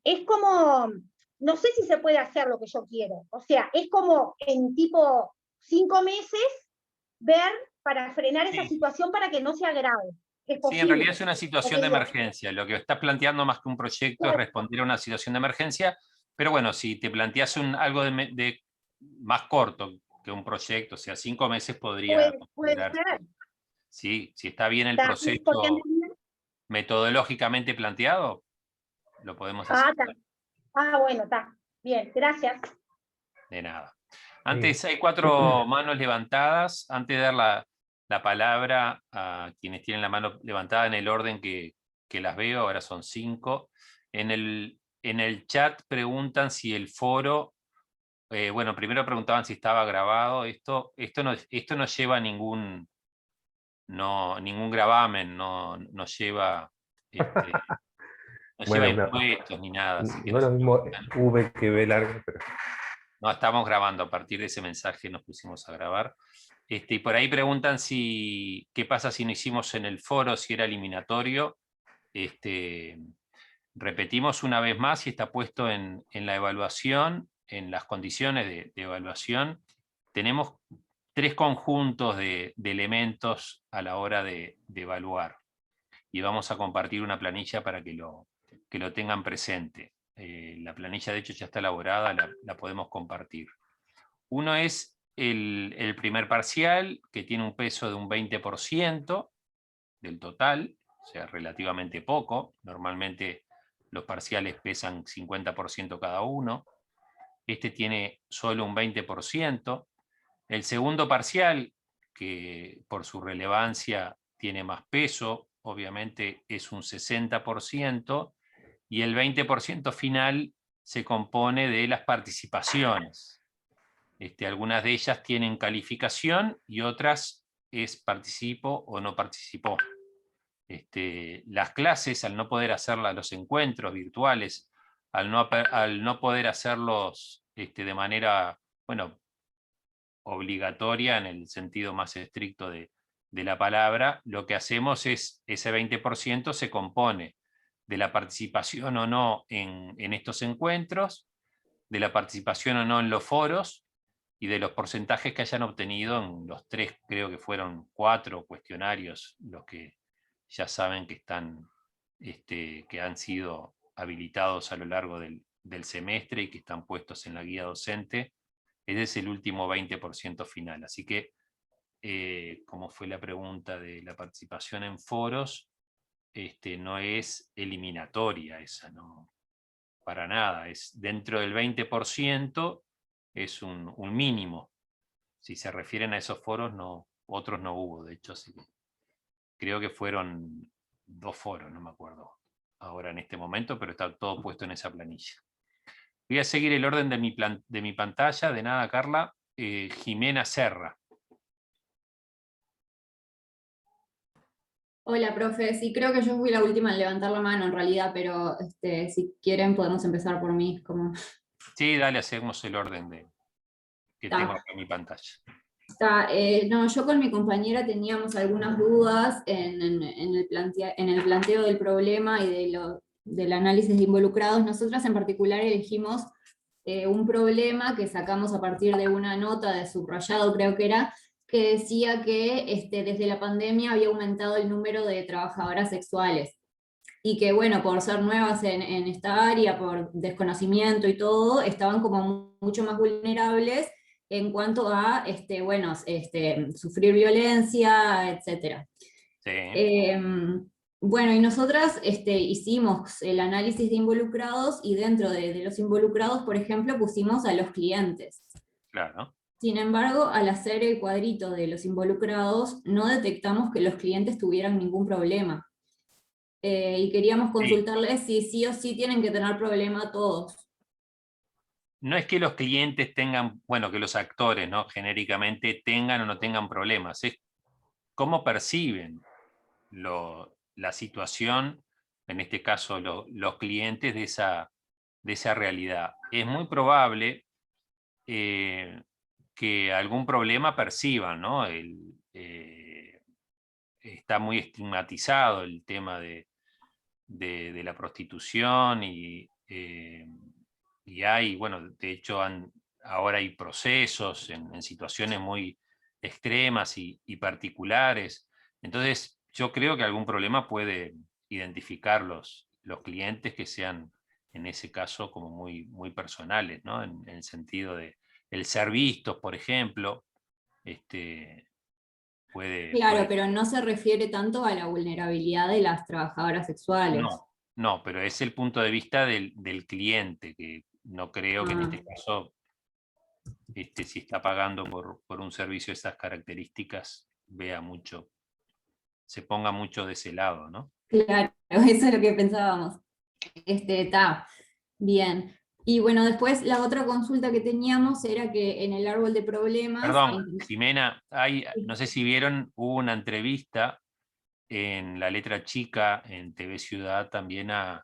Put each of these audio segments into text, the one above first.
es como, no sé si se puede hacer lo que yo quiero. O sea, es como en tipo 5 meses ver para frenar esa Sí. situación para que no se agrave. Es Sí, en realidad posible. es una situación Porque de digo, emergencia. Lo que estás planteando más que un proyecto es puede, responder a una situación de emergencia, pero bueno, si te planteas algo de más corto que un proyecto, o sea, 5 meses podría puede considerarse. ser. Sí, si está bien el Porque en proceso realidad, metodológicamente planteado, lo podemos hacer. está. Bueno, está. Bien, gracias. De nada. Sí. Antes hay 4 manos levantadas. Antes de dar la palabra a quienes tienen la mano levantada en el orden que las veo, ahora son 5. En el chat preguntan si el foro, bueno, primero preguntaban si estaba grabado. Esto no lleva ningún gravamen, no lleva, no lleva Bueno, impuestos ni nada. Así que no es lo mismo V que B larga, pero no, estamos grabando. A partir de ese mensaje nos pusimos a grabar. Y por ahí preguntan qué pasa si no hicimos en el foro, si era eliminatorio. Repetimos una vez más y está puesto en la evaluación, en las condiciones de evaluación. Tenemos 3 conjuntos de elementos a la hora de evaluar. Y vamos a compartir una planilla para que lo tengan presente. La planilla, de hecho, ya está elaborada, la podemos compartir. Uno es el primer parcial, que tiene un peso de un 20% del total, o sea, relativamente poco. Normalmente los parciales pesan 50% cada uno. Este tiene solo un 20%. El segundo parcial, que por su relevancia tiene más peso, obviamente es un 60%, y el 20% final se compone de las participaciones. Algunas de ellas tienen calificación y otras es participo o no participó. Las clases, al no poder hacerlas, los encuentros virtuales, al no poder hacerlos de manera, bueno, obligatoria en el sentido más estricto de la palabra, lo que hacemos es, ese 20% se compone de la participación o no en estos encuentros, de la participación o no en los foros, y de los porcentajes que hayan obtenido en los 3, creo que fueron 4 cuestionarios, los que ya saben que están, que han sido habilitados a lo largo del semestre y que están puestos en la guía docente. Ese es el último 20% final. Así que, como fue la pregunta de la participación en foros, no es eliminatoria esa, no, para nada. Es dentro del 20%, es un mínimo. Si se refieren a esos foros, no, otros no hubo, de hecho, sí. Creo que fueron 2 foros, no me acuerdo ahora en este momento, pero está todo puesto en esa planilla. Voy a seguir el orden de mi pantalla. De nada, Carla. Jimena Serra. Hola, profe. Sí, creo que yo fui la última en levantar la mano en realidad, pero si quieren podemos empezar por mí. Sí, dale, hacemos el orden que tengo Está, acá en mi pantalla. no, yo con mi compañera teníamos algunas dudas en el planteo del problema y del análisis de involucrados. Nosotras en particular elegimos un problema que sacamos a partir de una nota de subrayado, creo que era, que decía que desde la pandemia había aumentado el número de trabajadoras sexuales y que, bueno, por ser nuevas en esta área, por desconocimiento y todo, estaban como mucho más vulnerables en cuanto a, sufrir violencia, etc. Sí. Bueno, y nosotras hicimos el análisis de involucrados y dentro de los involucrados, por ejemplo, pusimos a los clientes. Claro. Sin embargo, al hacer el cuadrito de los involucrados, no detectamos que los clientes tuvieran ningún problema. Y queríamos Sí. consultarles si sí o sí tienen que tener problema todos. No es que los clientes tengan, bueno, que los actores, ¿no? Genéricamente tengan o no tengan problemas, es cómo perciben la situación, en este caso los clientes de esa realidad. Es muy probable que algún problema perciban, ¿no? Está muy estigmatizado el tema de la prostitución y Y hay, bueno, de hecho ahora hay procesos en situaciones muy extremas y particulares. Entonces, yo creo que algún problema puede identificar los clientes que sean, en ese caso, como muy personales, ¿no? En el sentido de el ser vistos, por ejemplo, Claro, pero no se refiere tanto a la vulnerabilidad de las trabajadoras sexuales. No, pero es el punto de vista del cliente, que no creo que en este caso, si está pagando por un servicio de esas características, se ponga mucho de ese lado, ¿no? Claro, eso es lo que pensábamos. Está bien. Y bueno, después la otra consulta que teníamos era que en el árbol de problemas... Perdón, Jimena, no sé si vieron, hubo una entrevista en La Letra Chica, en TV Ciudad, también a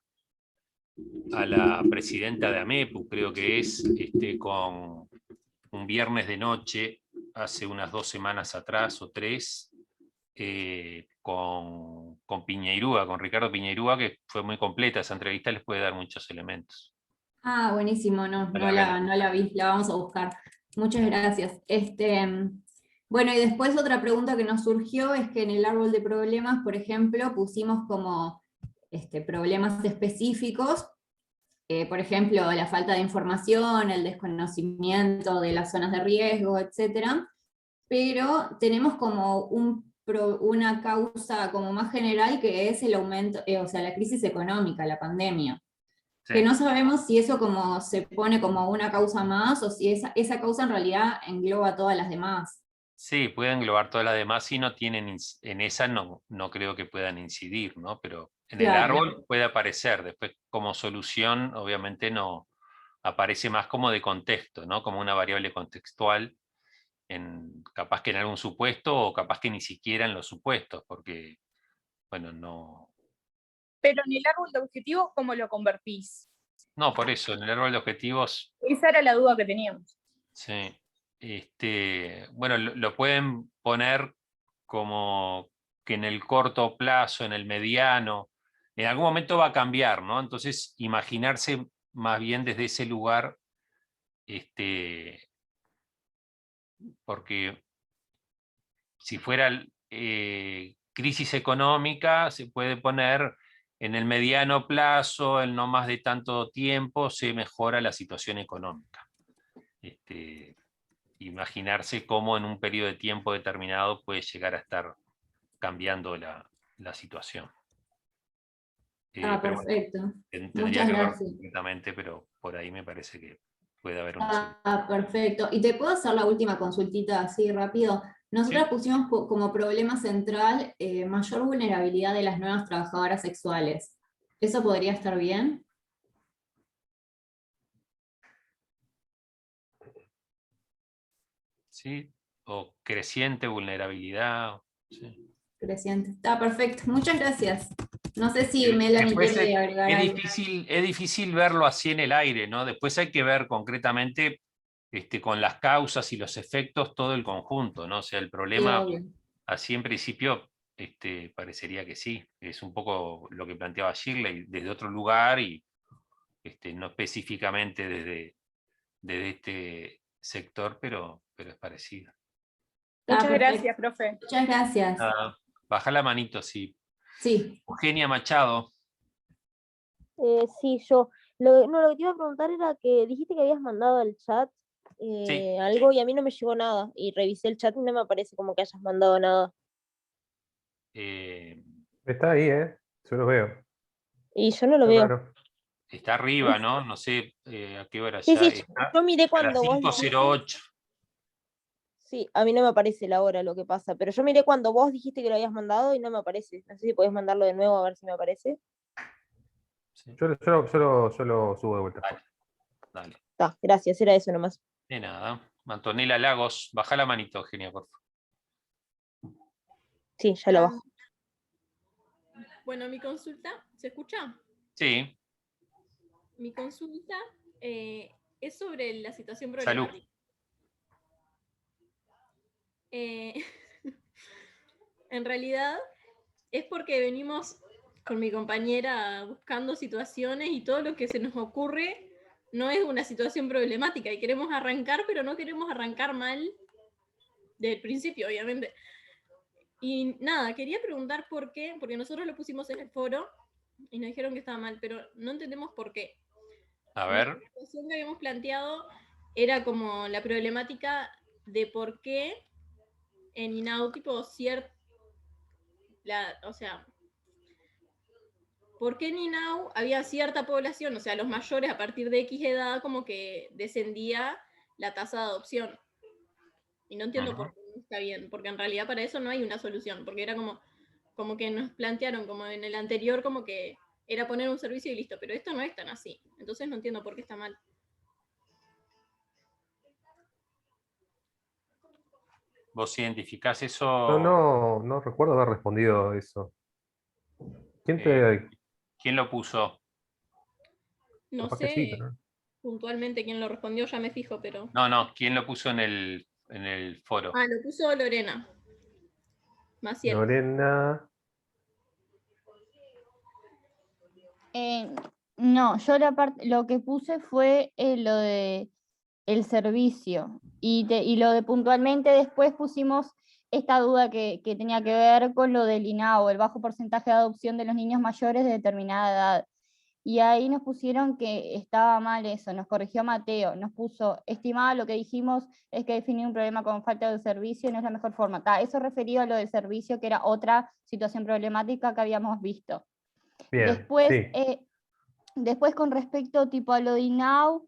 la presidenta de AMEPU, creo que es, con un viernes de noche, hace unas 2 semanas atrás o 3, con Piñeirúa, con Ricardo Piñeirúa, que fue muy completa esa entrevista, les puede dar muchos elementos. Ah, buenísimo, no la vi, la vamos a buscar. Muchas gracias. Bueno, y después otra pregunta que nos surgió es que en el árbol de problemas, por ejemplo, pusimos como problemas específicos, por ejemplo, la falta de información, el desconocimiento de las zonas de riesgo, etc. Pero tenemos como una causa como más general que es el aumento, o sea, la crisis económica, la pandemia. Sí. Que no sabemos si eso como se pone como una causa más o si esa causa en realidad engloba todas las demás. Sí, puede englobar todas las demás y no tienen, en esa no creo que puedan incidir, ¿no? Pero en el árbol puede aparecer, después como solución obviamente no aparece más como de contexto, ¿no? Como una variable contextual, capaz que en algún supuesto o capaz que ni siquiera en los supuestos, porque, bueno, no... Pero en el árbol de objetivos, ¿cómo lo convertís? No, por eso, en el árbol de objetivos... Esa era la duda que teníamos. Sí. Bueno, lo pueden poner como que en el corto plazo, en el mediano, en algún momento va a cambiar, ¿no? Entonces, imaginarse más bien desde ese lugar, porque si fuera crisis económica, se puede poner en el mediano plazo, en no más de tanto tiempo, se mejora la situación económica. Imaginarse cómo en un periodo de tiempo determinado puede llegar a estar cambiando la situación. Perfecto. Bueno, Muchas gracias. Completamente, pero por ahí me parece que puede haber una solución. Perfecto. ¿Y te puedo hacer la última consultita así rápido? Nosotros pusimos como problema central mayor vulnerabilidad de las nuevas trabajadoras sexuales. ¿Eso podría estar bien? Sí, o creciente vulnerabilidad. Sí. Creciente. Está perfecto. Muchas gracias. No sé si Melanie quiere agregar algo. Es difícil verlo así en el aire, ¿no? Después hay que ver concretamente con las causas y los efectos todo el conjunto, ¿no? O sea, el problema, así en principio, parecería que sí. Es un poco lo que planteaba Shirley, desde otro lugar y no específicamente desde este sector, pero es parecido. Muchas gracias, profe. Muchas gracias. Baja la manito, sí. Sí. Eugenia Machado. Sí, yo. Lo que te iba a preguntar era que dijiste que habías mandado al chat algo y a mí no me llegó nada. Y revisé el chat y no me parece como que hayas mandado nada. Está ahí, yo lo veo. Y yo no lo veo. Claro. Está arriba, ¿no? No sé a qué hora sí, ya. Sí, yo miré cuando vos dijiste. 5:08. Sí, a mí no me aparece la hora lo que pasa, pero yo miré cuando vos dijiste que lo habías mandado y no me aparece. No sé si podés mandarlo de nuevo a ver si me aparece. Sí. Yo lo subo de vuelta. Dale. Gracias, era eso nomás. De nada. Antonella Lagos, baja la manito, Eugenia, por favor. Sí, ya lo bajo. Bueno, mi consulta, ¿se escucha? Sí. Mi consulta es sobre la situación problemática. Salud. En realidad es porque venimos con mi compañera buscando situaciones y todo lo que se nos ocurre no es una situación problemática y queremos arrancar, pero no queremos arrancar mal desde el principio, obviamente. Y nada, quería preguntar por qué, porque nosotros lo pusimos en el foro y nos dijeron que estaba mal, pero no entendemos por qué. A ver. La situación que habíamos planteado era como la problemática de por qué en INAU, tipo, o sea, ¿por qué en INAU había cierta población, o sea, los mayores a partir de X edad, como que descendía la tasa de adopción? Y no entiendo por qué no está bien, porque en realidad para eso no hay una solución, porque era como que nos plantearon, como en el anterior, como que era poner un servicio y listo, pero esto no es tan así. Entonces no entiendo por qué está mal. ¿Vos identificás eso? No recuerdo haber respondido eso. ¿Quién lo puso? No Capaz que sé sí, pero puntualmente quién lo respondió, ya me fijo, pero... No, ¿quién lo puso en el foro? Ah, lo puso Lorena Maciel. Lorena. No, yo lo que puse fue lo de el servicio y lo de puntualmente después pusimos esta duda que tenía que ver con lo del INAO, el bajo porcentaje de adopción de los niños mayores de determinada edad. Y ahí nos pusieron que estaba mal eso, nos corrigió Mateo, nos puso, estimado, lo que dijimos es que definir un problema con falta de servicio no es la mejor forma. Eso referido a lo del servicio, que era otra situación problemática que habíamos visto. Bien, Después, sí. después con respecto tipo a lo de INAU,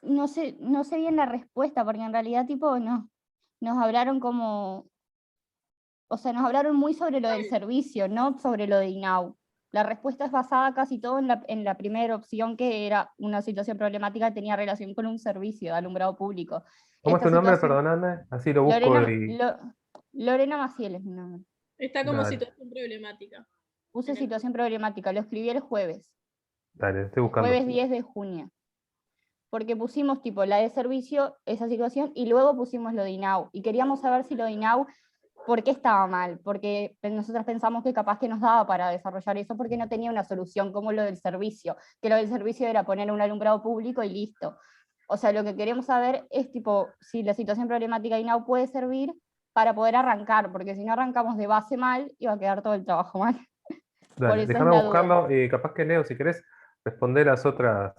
no sé bien la respuesta, porque en realidad tipo nos hablaron como, o sea, nos hablaron muy sobre lo del servicio, no sobre lo de INAU. La respuesta es basada casi todo en la primera opción, que era una situación problemática que tenía relación con un servicio de alumbrado público. ¿Cómo es tu nombre? Perdóname, así lo busco Lorena Maciel es mi nombre. Está como Dale. situación problemática. Puse situación problemática, lo escribí el jueves. Dale, estoy buscando. Jueves 10 de junio. Porque pusimos tipo la de servicio, esa situación, y luego pusimos lo de INAU. Y queríamos saber si lo de INAU, ¿por qué estaba mal? Porque nosotros pensamos que capaz que nos daba para desarrollar eso, porque no tenía una solución como lo del servicio, que lo del servicio era poner un alumbrado público y listo. O sea, lo que queremos saber es tipo si la situación problemática de INAU puede servir para poder arrancar, porque si no arrancamos de base mal, iba a quedar todo el trabajo mal. Dale, déjame buscarlo y capaz que Leo, si querés responder las otras,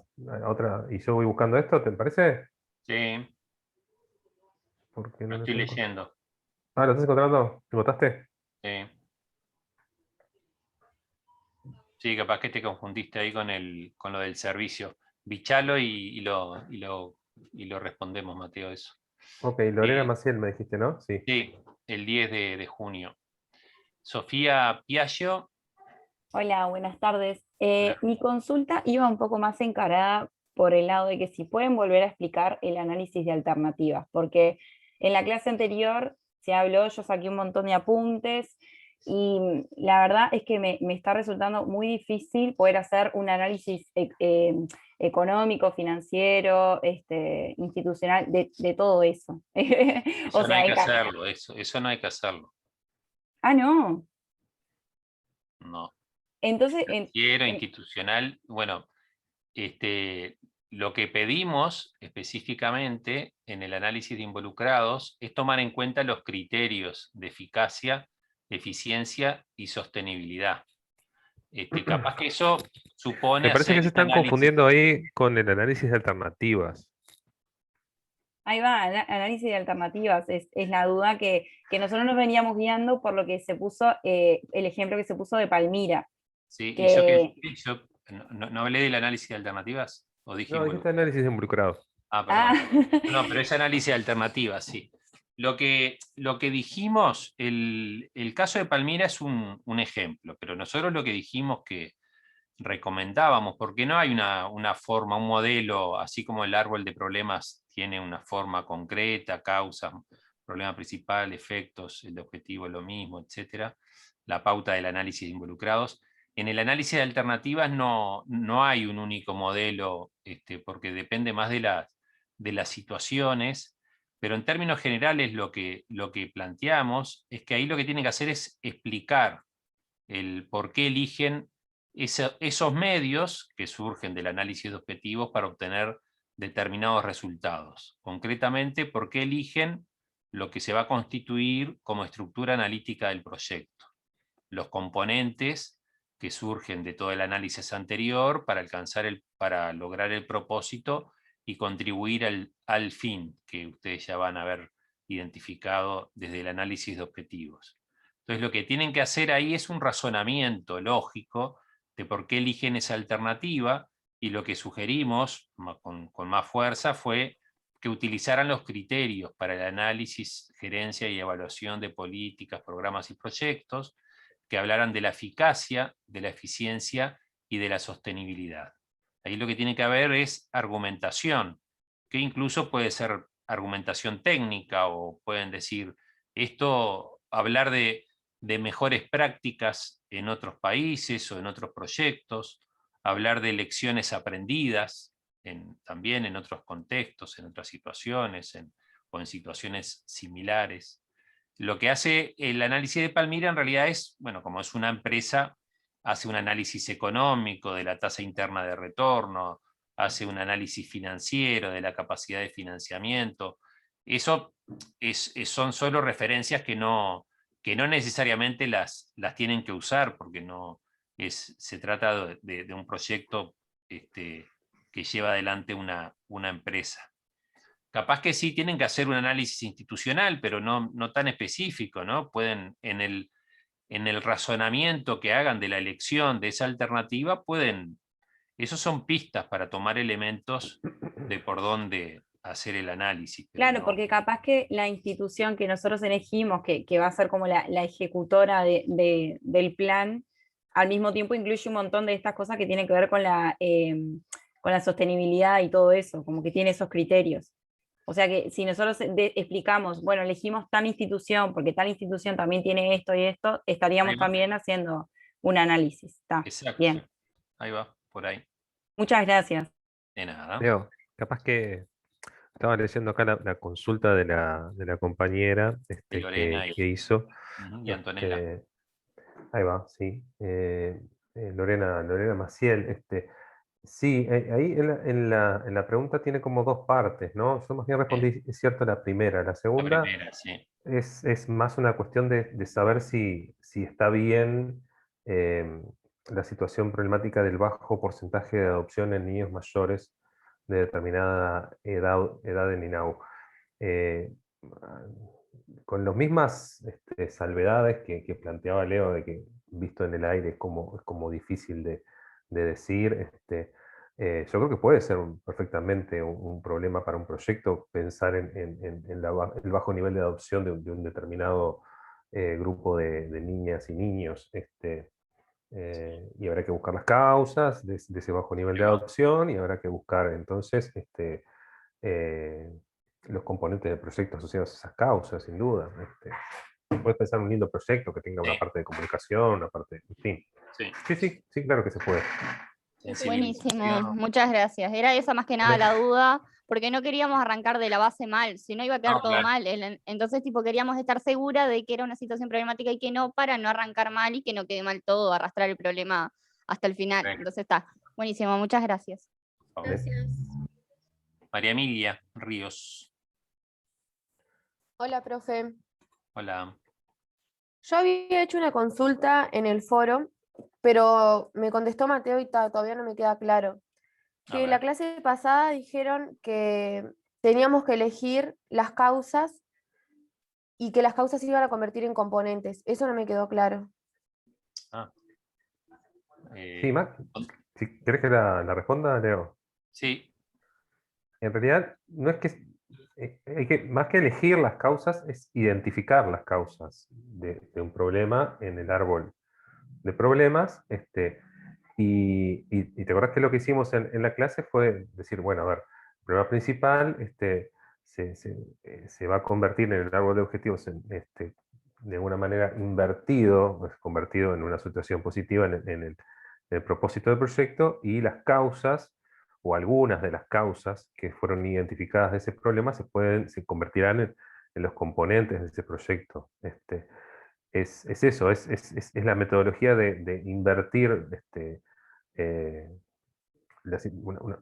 y yo voy buscando esto, ¿te parece? Sí. Porque lo estoy leyendo. Ah, ¿lo estás encontrando? ¿Te encontraste? Sí. Sí, capaz que te confundiste ahí con lo del servicio. Bichalo y lo respondemos, Mateo, eso. Ok, Lorena Maciel me dijiste, ¿no? Sí. Sí, el 10 de junio. Sofía Piaggio. Hola, buenas tardes. Mi consulta iba un poco más encarada por el lado de que si pueden volver a explicar el análisis de alternativas, porque en la clase anterior se habló, yo saqué un montón de apuntes y la verdad es que me está resultando muy difícil poder hacer un análisis económico, financiero, institucional, de todo eso. Eso no hay que hacerlo, eso no hay que hacerlo. Ah, no. No. Entonces, financiero, institucional, bueno, lo que pedimos específicamente en el análisis de involucrados es tomar en cuenta los criterios de eficacia, eficiencia y sostenibilidad. Capaz que eso supone. Me parece que se están confundiendo ahí con el análisis de alternativas. Ahí va, análisis de alternativas, es la duda que nosotros nos veníamos guiando por lo que se puso, el ejemplo que se puso de Palmira. Sí, y yo no hablé del análisis de alternativas, ¿o dije? No, dijiste análisis de involucrados. Ah, perdón. No, pero es análisis de alternativas, sí. Lo que dijimos, el caso de Palmira es un ejemplo, pero nosotros lo que dijimos que recomendábamos, porque no hay una forma, un modelo, así como el árbol de problemas tiene una forma concreta, causa, problema principal, efectos, el objetivo es lo mismo, etc. La pauta del análisis de involucrados. En el análisis de alternativas no hay un único modelo, porque depende más de las situaciones, pero en términos generales lo que planteamos es que ahí lo que tienen que hacer es explicar el por qué eligen esos medios que surgen del análisis de objetivos para obtener determinados resultados. Concretamente, por qué eligen lo que se va a constituir como estructura analítica del proyecto, los componentes que surgen de todo el análisis anterior para lograr el propósito y contribuir al fin que ustedes ya van a haber identificado desde el análisis de objetivos. Entonces lo que tienen que hacer ahí es un razonamiento lógico de por qué eligen esa alternativa, y lo que sugerimos con más fuerza fue que utilizaran los criterios para el análisis, gerencia y evaluación de políticas, programas y proyectos, que hablaran de la eficacia, de la eficiencia y de la sostenibilidad. Ahí lo que tiene que haber es argumentación, que incluso puede ser argumentación técnica, o pueden decir, hablar de mejores prácticas en otros países o en otros proyectos, hablar de lecciones aprendidas también en otros contextos, en otras situaciones, o en situaciones similares. Lo que hace el análisis de Palmira en realidad es, bueno, como es una empresa, hace un análisis económico de la tasa interna de retorno, hace un análisis financiero de la capacidad de financiamiento. Eso son solo referencias que no necesariamente las tienen que usar, porque se trata de un proyecto que lleva adelante una empresa. Capaz que sí tienen que hacer un análisis institucional, pero no tan específico, ¿no? Pueden, en el razonamiento que hagan de la elección de esa alternativa, esos son pistas para tomar elementos de por dónde hacer el análisis. Claro, porque capaz que la institución que nosotros elegimos, que va a ser como la ejecutora del plan, al mismo tiempo incluye un montón de estas cosas que tienen que ver con la sostenibilidad y todo eso, como que tiene esos criterios. O sea que si nosotros explicamos, bueno, elegimos tal institución porque tal institución también tiene esto y esto, estaríamos también haciendo un análisis. Exacto. Bien. Ahí va, por ahí. Muchas gracias. De nada. Leo, capaz que estaba leyendo acá la consulta de la compañera Lorena que hizo. Y Antonella. Ahí va, sí. Lorena Maciel. Sí, ahí en la pregunta tiene como dos partes, ¿no? Yo más bien respondí, es cierto, la primera. La segunda, la primera, sí, es más una cuestión de saber si está bien la situación problemática del bajo porcentaje de adopción en niños mayores de determinada edad en INAU. Con las mismas salvedades que planteaba Leo, de que visto en el aire es como difícil de decir, yo creo que puede ser perfectamente un problema para un proyecto pensar en el bajo nivel de adopción de un determinado grupo de niñas y niños. Y habrá que buscar las causas de ese bajo nivel de adopción, y habrá que buscar entonces los componentes del proyecto asociados a esas causas, sin duda. Puedes pensar un lindo proyecto que tenga una parte de comunicación, una parte, en fin. Sí, claro que se puede. Buenísimo, muchas gracias. Era esa más que nada la duda, porque no queríamos arrancar de la base mal, si no iba a quedar todo mal. Entonces, queríamos estar segura de que era una situación problemática y que no, para no arrancar mal y que no quede mal todo, arrastrar el problema hasta el final. Entonces está, buenísimo, muchas gracias. Gracias. María Emilia Ríos. Hola, profe. Hola. Yo había hecho una consulta en el foro, pero me contestó Mateo y todavía no me queda claro. Que la clase pasada dijeron que teníamos que elegir las causas y que las causas se iban a convertir en componentes. Eso no me quedó claro. Sí, si querés que la responda, Leo. Sí. En realidad, no es que, más que elegir las causas, es identificar las causas de un problema en el árbol de problemas. Y te acordás que lo que hicimos en la clase fue decir, bueno, a ver, el problema principal se va a convertir en el árbol de objetivos de alguna manera invertido, convertido en una situación positiva en el propósito del proyecto, y las causas, o algunas de las causas que fueron identificadas de ese problema, se convertirán en los componentes de ese proyecto. es eso, es la metodología de invertir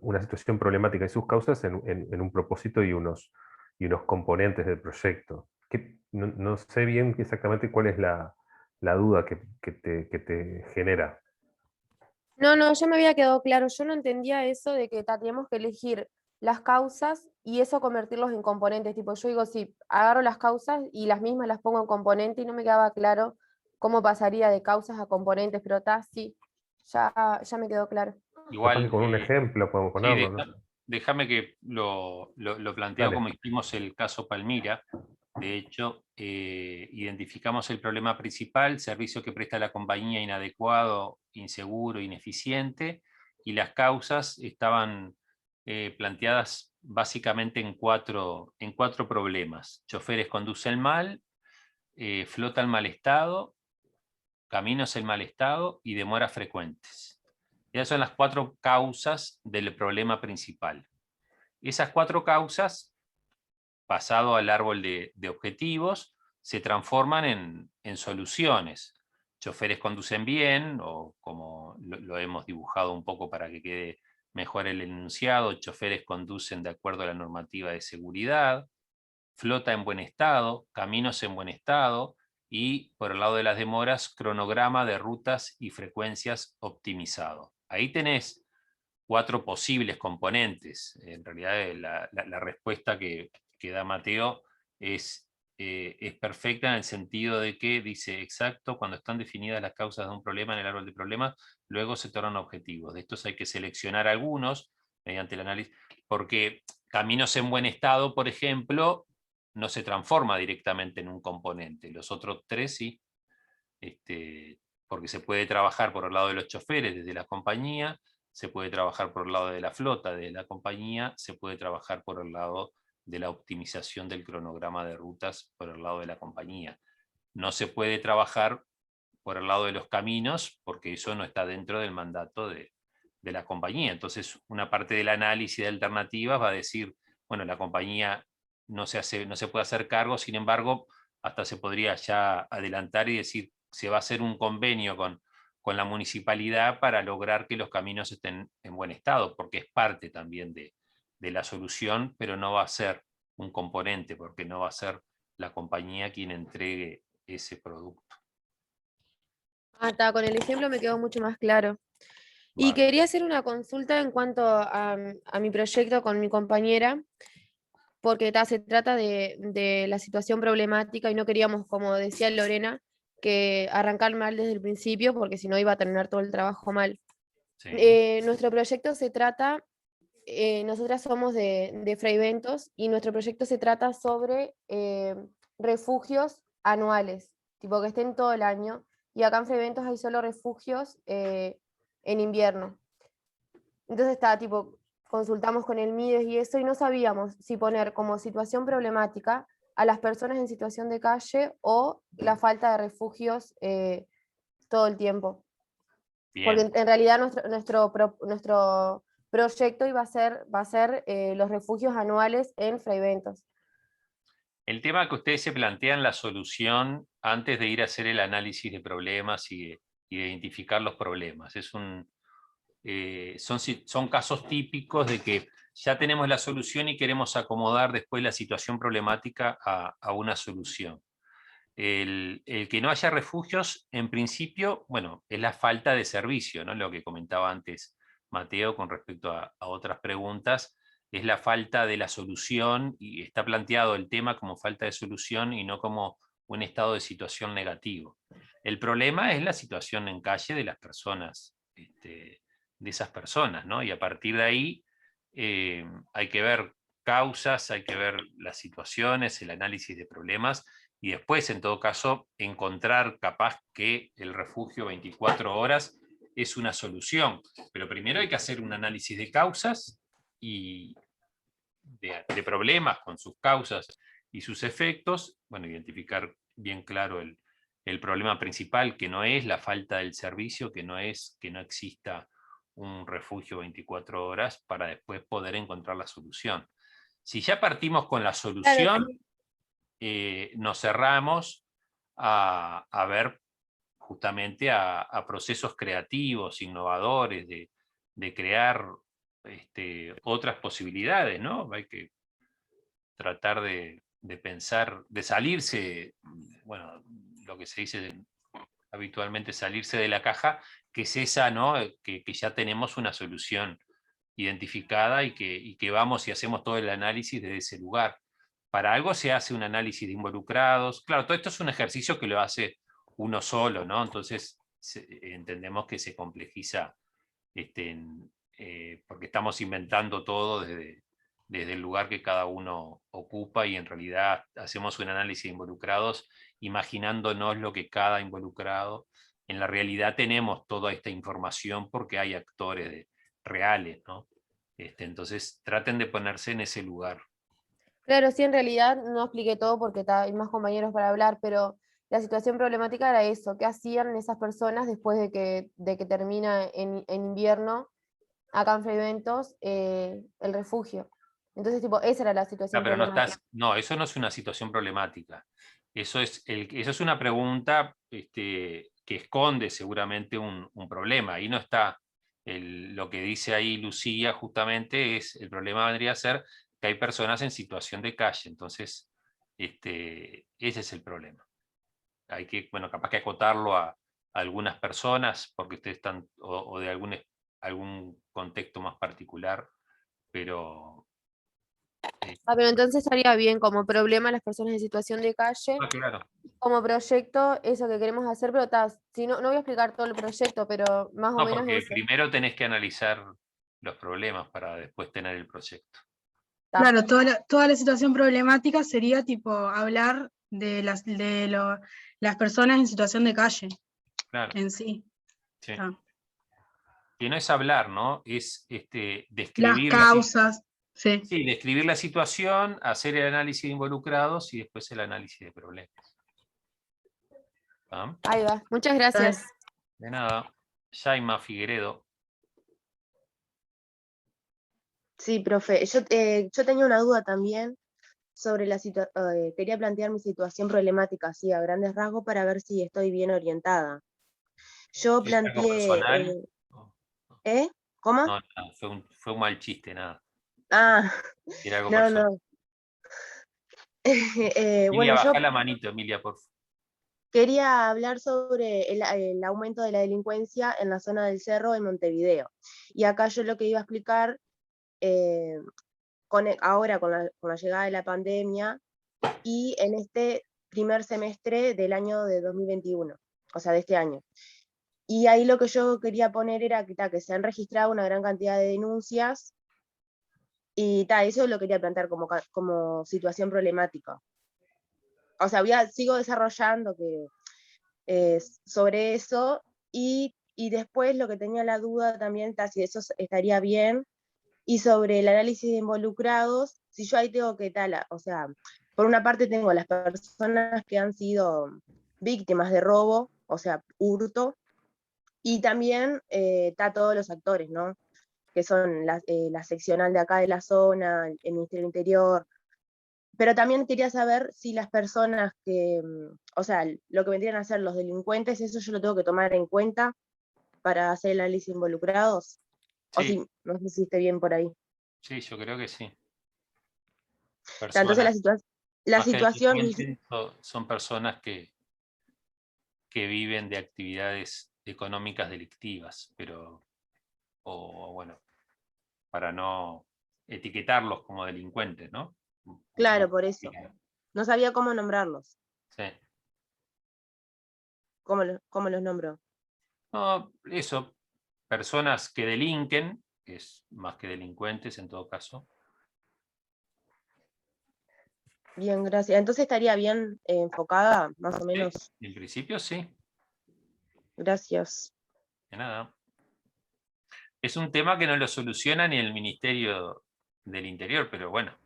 una situación problemática y sus causas en un propósito y unos componentes del proyecto. No sé bien exactamente cuál es la duda que te genera. No, ya me había quedado claro. Yo no entendía eso de que teníamos que elegir las causas y eso convertirlos en componentes. Tipo, yo digo, sí, agarro las causas y las mismas las pongo en componente y no me quedaba claro cómo pasaría de causas a componentes, pero sí, ya me quedó claro. Igual con un ejemplo podemos ponerlo, ¿no? Déjame que lo planteo. Dale. Como hicimos el caso Palmira. De hecho, identificamos el problema principal: servicio que presta la compañía inadecuado, inseguro, ineficiente, y las causas estaban planteadas básicamente en cuatro problemas: choferes conducen mal, flota en mal estado, caminos en mal estado y demoras frecuentes. Esas son las 4 causas del problema principal. Esas 4 causas, pasado al árbol de objetivos, se transforman en soluciones. Choferes conducen bien, o como lo hemos dibujado un poco para que quede mejor el enunciado: choferes conducen de acuerdo a la normativa de seguridad, flota en buen estado, caminos en buen estado, y por el lado de las demoras, cronograma de rutas y frecuencias optimizado. Ahí tenés 4 posibles componentes. En realidad la respuesta que da Mateo es perfecta, en el sentido de que dice: exacto, cuando están definidas las causas de un problema en el árbol de problemas, luego se tornan objetivos. De estos hay que seleccionar algunos mediante el análisis, porque caminos en buen estado, por ejemplo, no se transforma directamente en un componente. Los otros 3 sí, porque se puede trabajar por el lado de los choferes desde la compañía, se puede trabajar por el lado de la flota de la compañía, se puede trabajar por el lado de la optimización del cronograma de rutas por el lado de la compañía. No se puede trabajar por el lado de los caminos, porque eso no está dentro del mandato de la compañía. Entonces, una parte del análisis de alternativas va a decir: bueno, la compañía no se puede hacer cargo, sin embargo, hasta se podría ya adelantar y decir: se va a hacer un convenio con la municipalidad para lograr que los caminos estén en buen estado, porque es parte también de la solución, pero no va a ser un componente, porque no va a ser la compañía quien entregue ese producto. Con el ejemplo me quedó mucho más claro. Y quería hacer una consulta en cuanto a mi proyecto con mi compañera, porque se trata de la situación problemática y no queríamos, como decía Lorena, que arrancar mal desde el principio, porque si no iba a terminar todo el trabajo mal. Sí. Nuestro proyecto se trata, nosotras somos de Fraiventos, y nuestro proyecto se trata sobre refugios anuales, tipo que estén todo el año, y acá en Fraiventos hay solo refugios en invierno. Entonces consultamos con el MIDES y eso, y no sabíamos si poner como situación problemática a las personas en situación de calle o la falta de refugios todo el tiempo. Bien. Porque en realidad nuestro proyecto va a ser los refugios anuales en Fraiventos. El tema que ustedes se plantean la solución antes de ir a hacer el análisis de problemas y de identificar los problemas. Son casos típicos de que ya tenemos la solución y queremos acomodar después la situación problemática a una solución. El que no haya refugios, en principio, bueno, es la falta de servicio, ¿no? Lo que comentaba antes Mateo con respecto a otras preguntas, es la falta de la solución, y está planteado el tema como falta de solución y no como un estado de situación negativo. El problema es la situación en calle de las personas, de esas personas, ¿no? Y a partir de ahí hay que ver causas, hay que ver las situaciones, el análisis de problemas, y después, en todo caso, encontrar capaz que el refugio 24 horas es una solución. Pero primero hay que hacer un análisis de causas y de problemas con sus causas y sus efectos. Bueno, identificar bien claro el problema principal, que no es la falta del servicio, que no es que no exista un refugio 24 horas, para después poder encontrar la solución. Si ya partimos con la solución, nos cerramos a ver justamente a procesos creativos, innovadores, de crear otras posibilidades, ¿no? Hay que tratar de pensar, de salirse, bueno, lo que se dice habitualmente salirse de la caja, que es esa, ¿no? Que ya tenemos una solución identificada y que vamos y hacemos todo el análisis desde ese lugar. Para algo se hace un análisis de involucrados. Claro, todo esto es un ejercicio que lo hace uno solo, ¿no? Entonces entendemos que se complejiza porque estamos inventando todo desde el lugar que cada uno ocupa y en realidad hacemos un análisis de involucrados imaginándonos lo que cada involucrado. En la realidad tenemos toda esta información porque hay actores reales, ¿no? Entonces traten de ponerse en ese lugar. Claro, sí, en realidad no expliqué todo porque hay más compañeros para hablar, pero la situación problemática era eso, ¿qué hacían esas personas después de que termina en invierno, acá en Freyventos, el refugio? Entonces, tipo, esa era la situación Pero problemática. no, eso no es una situación problemática. Eso es una pregunta que esconde seguramente un problema. Ahí no está lo que dice ahí Lucía, justamente el problema vendría a ser que hay personas en situación de calle. Entonces, ese es el problema. Hay que, bueno, capaz que acotarlo a algunas personas, porque ustedes están, o de algún contexto más particular, pero... pero entonces estaría bien como problema las personas en situación de calle, claro. como proyecto, eso que queremos hacer, pero si no, no voy a explicar todo el proyecto, pero más o No, menos porque eso. primero tenés que analizar los problemas para después tener el proyecto. Claro, toda la situación problemática sería tipo hablar de las personas en situación de calle, Claro. en sí. Sí. Que no es hablar, ¿no? Es describir las causas. Sí. Sí, describir la situación, hacer el análisis de involucrados y después el análisis de problemas. ¿Ah? Ahí va, muchas gracias. De nada. Yaima Figueredo. Sí, profe, yo tenía una duda también sobre la situación, quería plantear mi situación problemática así a grandes rasgos para ver si estoy bien orientada. Yo ¿Es algo planteé, personal? ¿Cómo? No, fue un mal chiste, nada. Ah, Era algo no, personal. no. Emilia, Bueno, baja yo la manito, Emilia, por favor. quería hablar sobre el aumento de la delincuencia en la zona del Cerro en Montevideo. Y acá yo lo que iba a explicar, ahora con la llegada de la pandemia y en este primer semestre del año de 2021, o sea, de este año. Y ahí lo que yo quería poner era que se han registrado una gran cantidad de denuncias y eso lo quería plantear como situación problemática. O sea, sigo desarrollando sobre eso y después lo que tenía la duda también, si eso estaría bien, y sobre el análisis de involucrados, si yo ahí tengo o sea, por una parte tengo las personas que han sido víctimas de robo, o sea, hurto, y también está todos los actores, ¿no? Que son la seccional de acá de la zona, el Ministerio del Interior, pero también quería saber si las personas o sea, lo que vendrían a ser los delincuentes, eso yo lo tengo que tomar en cuenta para hacer el análisis de involucrados. Sí. O si, no sé si esté bien por ahí. Sí, yo creo que sí. Entonces la situación... son personas que viven de actividades económicas delictivas, pero, bueno, para no etiquetarlos como delincuentes, ¿no? Claro, por eso. No sabía cómo nombrarlos. Sí. ¿Cómo los nombro? No, eso, personas que delinquen, que es más que delincuentes en todo caso. Bien, gracias. Entonces estaría bien enfocada, más o menos. En principio sí. Gracias. De nada. Es un tema que no lo soluciona ni el Ministerio del Interior, pero bueno,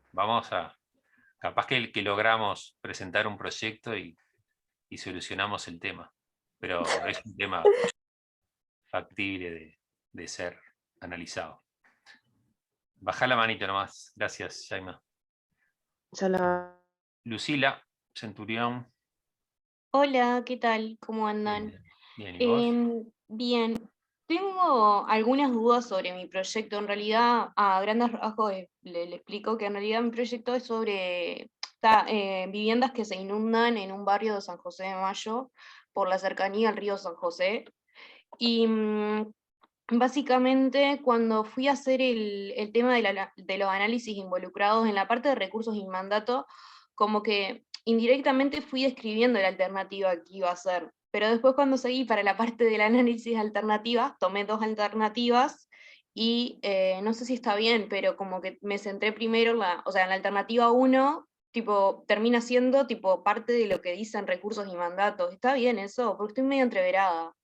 capaz que logramos presentar un proyecto y solucionamos el tema. Pero es un tema factible de ser analizado. Baja la manito nomás. Gracias, Yaima. Ya la... Lucila, Centurión. Hola, ¿qué tal? ¿Cómo andan? Bien, ¿y vos? Bien, tengo algunas dudas sobre mi proyecto. En realidad, a grandes rasgos, le explico que en realidad mi proyecto es sobre viviendas que se inundan en un barrio de San José de Mayo por la cercanía al río San José. Y básicamente, cuando fui a hacer el tema de los análisis involucrados en la parte de recursos y mandato, como que indirectamente fui describiendo la alternativa que iba a hacer. Pero después cuando seguí para la parte del análisis de alternativas, tomé 2 alternativas y no sé si está bien, pero como que me centré primero o sea, en la alternativa 1, tipo, termina siendo tipo parte de lo que dicen recursos y mandatos. ¿Está bien eso? Porque estoy medio entreverada,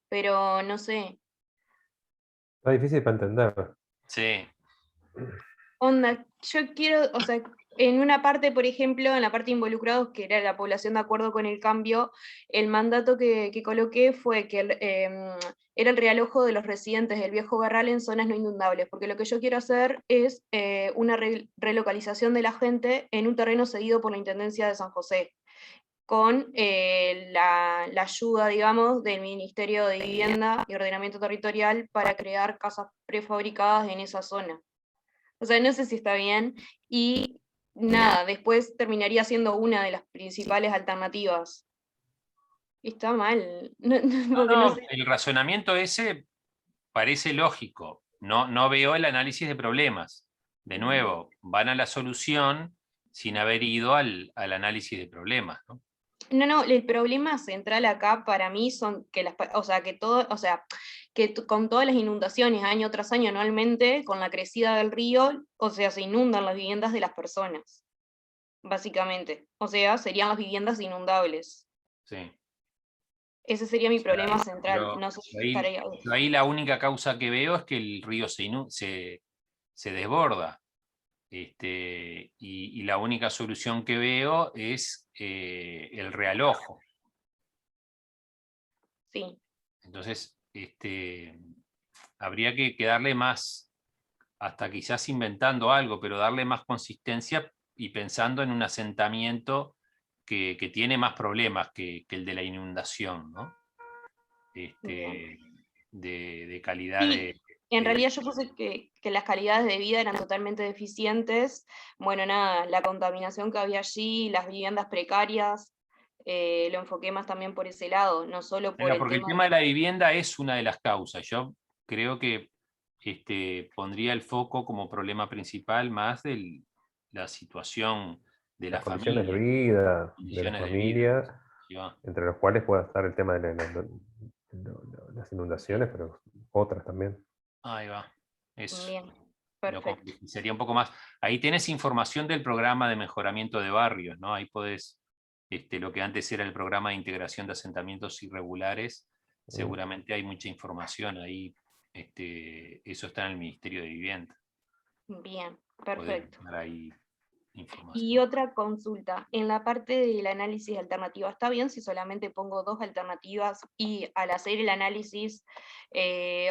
pero no sé. Está difícil para entender. Sí. Onda, yo quiero, o sea, en una parte, por ejemplo, en la parte de involucrados, que era la población de acuerdo con el cambio, el mandato que coloqué fue que era el realojo de los residentes del viejo Barral en zonas no inundables, porque lo que yo quiero hacer es una relocalización de la gente en un terreno cedido por la Intendencia de San José, con la ayuda, digamos, del Ministerio de Vivienda y Ordenamiento Territorial para crear casas prefabricadas en esa zona. O sea, no sé si está bien. Y nada, después terminaría siendo una de las principales alternativas. Está mal. Porque no sé. El razonamiento ese parece lógico. No veo el análisis de problemas. De nuevo, van a la solución sin haber ido al análisis de problemas, ¿no? No, el problema central acá para mí son que o sea, que todo, o sea, que con todas las inundaciones año tras año anualmente, con la crecida del río, o sea, se inundan las viviendas de las personas, básicamente. O sea, serían las viviendas inundables. Sí. Ese sería mi problema central. No sé si estaría. Yo ahí la única causa que veo es que el río se desborda. Y la única solución que veo es el realojo. Sí. Entonces, habría que darle más, hasta quizás inventando algo, pero darle más consistencia y pensando en un asentamiento que tiene más problemas que el de la inundación, ¿no? De calidad Sí, en realidad yo puse que las calidades de vida eran totalmente deficientes. Bueno, nada, la contaminación que había allí, las viviendas precarias, lo enfoqué más también por ese lado, no solo por el porque el tema tema de la vivienda es una de las causas. Yo creo que pondría el foco como problema principal más de la situación de la Las condiciones de familia. vida de las familias, Ya. entre los cuales puede estar el tema de las inundaciones, pero otras también. Ahí va. Eso. Bien, Lo perfecto. sería un poco más. Ahí tenés información del programa de mejoramiento de barrios, ¿no? Ahí podés, lo que antes era el programa de integración de asentamientos irregulares, seguramente hay mucha información ahí. Eso está en el Ministerio de Vivienda. Bien, Podés perfecto. buscar ahí información. Y otra consulta, en la parte del análisis de alternativa, ¿está bien si solamente pongo 2 alternativas y al hacer el análisis,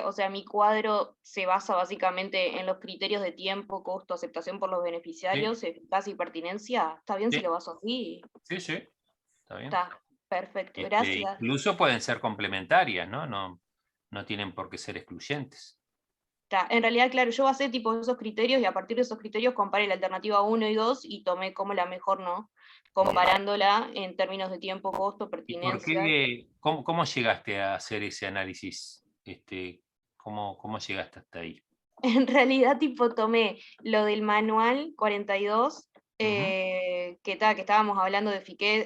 o sea, mi cuadro se basa básicamente en los criterios de tiempo, costo, aceptación por los beneficiarios, eficacia y pertinencia? ¿Está bien si lo baso así? Sí, está bien. Está, perfecto, gracias. Incluso pueden ser complementarias, ¿no? No tienen por qué ser excluyentes. En realidad, claro, yo basé tipo esos criterios y a partir de esos criterios comparé la alternativa 1 y 2 y tomé como la mejor, ¿no? Comparándola en términos de tiempo, costo, pertinencia. ¿Cómo llegaste a hacer ese análisis? ¿Cómo llegaste hasta ahí? En realidad, tipo, tomé lo del manual 42, que estábamos hablando de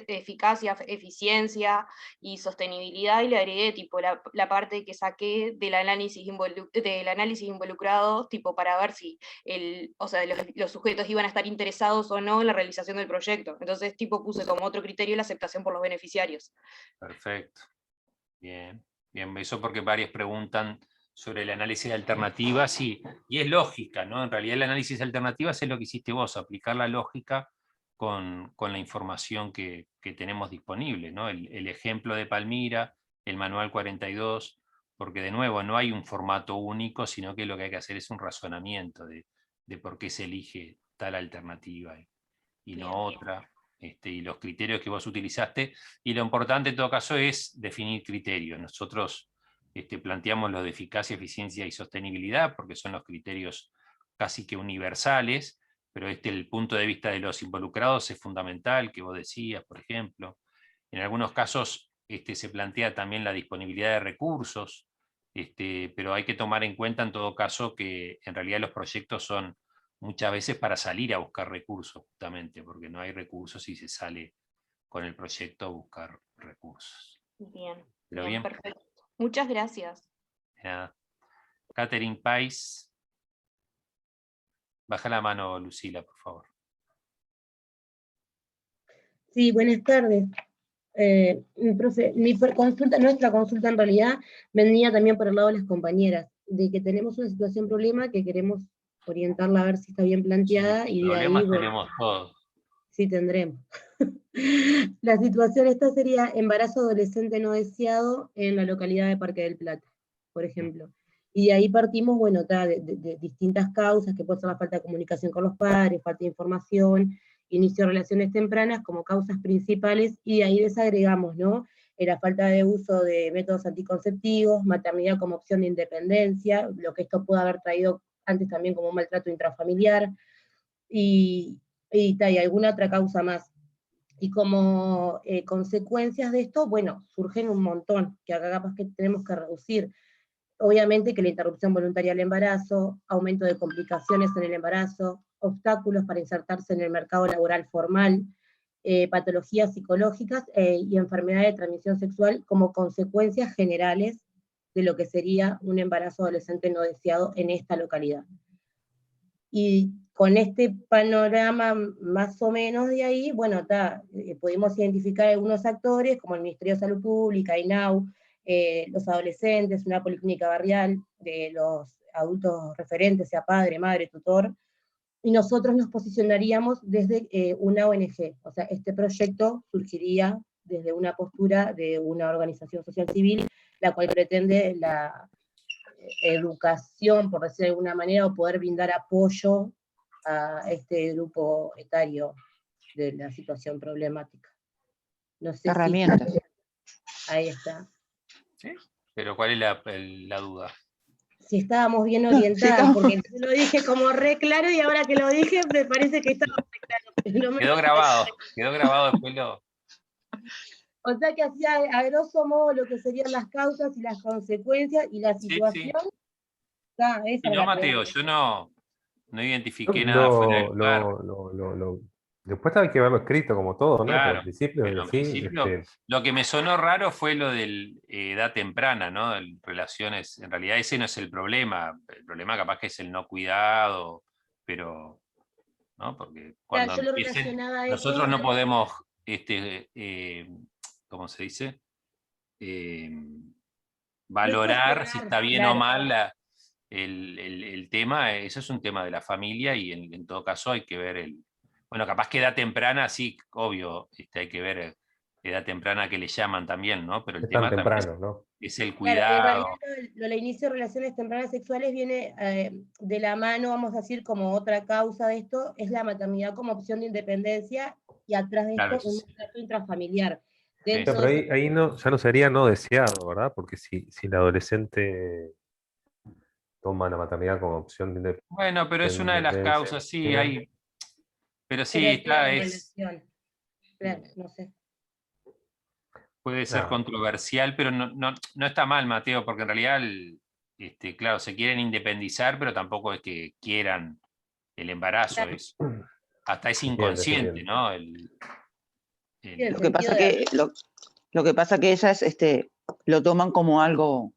eficacia, eficiencia y sostenibilidad, y le agregué tipo la parte que saqué del análisis involucrado, tipo, para ver si o sea, los sujetos iban a estar interesados o no en la realización del proyecto. Entonces, tipo, puse como otro criterio la aceptación por los beneficiarios. Perfecto. Bien, eso porque varios preguntan sobre el análisis de alternativas y es lógica, ¿no? En realidad el análisis de alternativas es lo que hiciste vos, aplicar la lógica con la información que tenemos disponible, ¿no? El ejemplo de Palmira, el manual 42, porque de nuevo no hay un formato único, sino que lo que hay que hacer es un razonamiento de por qué se elige tal alternativa y no otra. y los criterios que vos utilizaste, y lo importante en todo caso es definir criterios. Nosotros planteamos los de eficacia, eficiencia y sostenibilidad, porque son los criterios casi que universales, pero el punto de vista de los involucrados es fundamental, que vos decías, por ejemplo. En algunos casos se plantea también la disponibilidad de recursos, pero hay que tomar en cuenta en todo caso que en realidad los proyectos son muchas veces para salir a buscar recursos, justamente, porque no hay recursos y se sale con el proyecto a buscar recursos. Bien, Pero bien, bien. perfecto. Muchas gracias. Nada. Catherine Pais. Baja la mano, Lucila, por favor. Sí, buenas tardes. Profe, nuestra consulta en realidad venía también por el lado de las compañeras, de que tenemos una situación problema que queremos orientarla a ver si está bien planteada, y de ahí, Problemas bueno, tenemos todos. sí tendremos. La situación esta sería embarazo adolescente no deseado en la localidad de Parque del Plata, por ejemplo. Y de ahí partimos, bueno, de distintas causas, que puede ser la falta de comunicación con los padres, falta de información, inicio de relaciones tempranas como causas principales, y de ahí desagregamos, ¿no? La falta de uso de métodos anticonceptivos, maternidad como opción de independencia, lo que esto puede haber traído antes también como un maltrato intrafamiliar, y alguna otra causa más. Y como consecuencias de esto, bueno, surgen un montón, que acá capaz que tenemos que reducir. Obviamente que la interrupción voluntaria del embarazo, aumento de complicaciones en el embarazo, obstáculos para insertarse en el mercado laboral formal, patologías psicológicas y enfermedades de transmisión sexual como consecuencias generales de lo que sería un embarazo adolescente no deseado en esta localidad. Y con este panorama más o menos de ahí, bueno, pudimos identificar algunos actores como el Ministerio de Salud Pública, INAU, los adolescentes, una policlínica barrial, de los adultos referentes, sea padre, madre, tutor, y nosotros nos posicionaríamos desde una ONG, o sea, este proyecto surgiría desde una postura de una organización social civil, la cual pretende la educación, por decir de alguna manera, o poder brindar apoyo a este grupo etario de la situación problemática. No sé herramientas. Ahí está. ¿Sí? Pero ¿cuál es la duda? Si estábamos bien orientadas, porque lo dije como re claro y ahora que lo dije me parece que estaba re claro. Quedó grabado después lo... O sea que hacía a grosso modo lo que serían las causas y las consecuencias y la situación. Sí. Y no, Mateo, yo no identifiqué nada fuera del lugar. Después hay que verlo escrito como todo, ¿no? Claro, Pero al principio, pero en sí, principio, lo que me sonó raro fue lo de edad temprana, ¿no? Relaciones, en realidad ese no es el problema capaz que es el no cuidado, pero, ¿no? Porque cuando yo lo empiecen, relacionaba a eso. nosotros no podemos, ¿cómo se dice? Valorar si está bien o mal el tema, eso es un tema de la familia y en todo caso hay que ver bueno, capaz que edad temprana, sí, obvio, hay que ver edad temprana que le llaman también, ¿no? Pero el tema temprano, también ¿no? es el Claro, cuidado. en realidad lo del inicio de relaciones tempranas sexuales viene de la mano, vamos a decir, como otra causa de esto, es la maternidad como opción de independencia, y atrás de esto un maltrato intrafamiliar. Pero ahí no, ya no sería no deseado, ¿verdad? Porque si el adolescente toma la maternidad como opción de independencia. Bueno, pero es una de las causas, sí, hay. Pero sí, Claro, no sé. Puede ser controversial, pero no está mal, Mateo, porque en realidad, claro, se quieren independizar, pero tampoco es que quieran el embarazo, hasta es inconsciente, ¿no? Lo que pasa que ellas lo toman como algo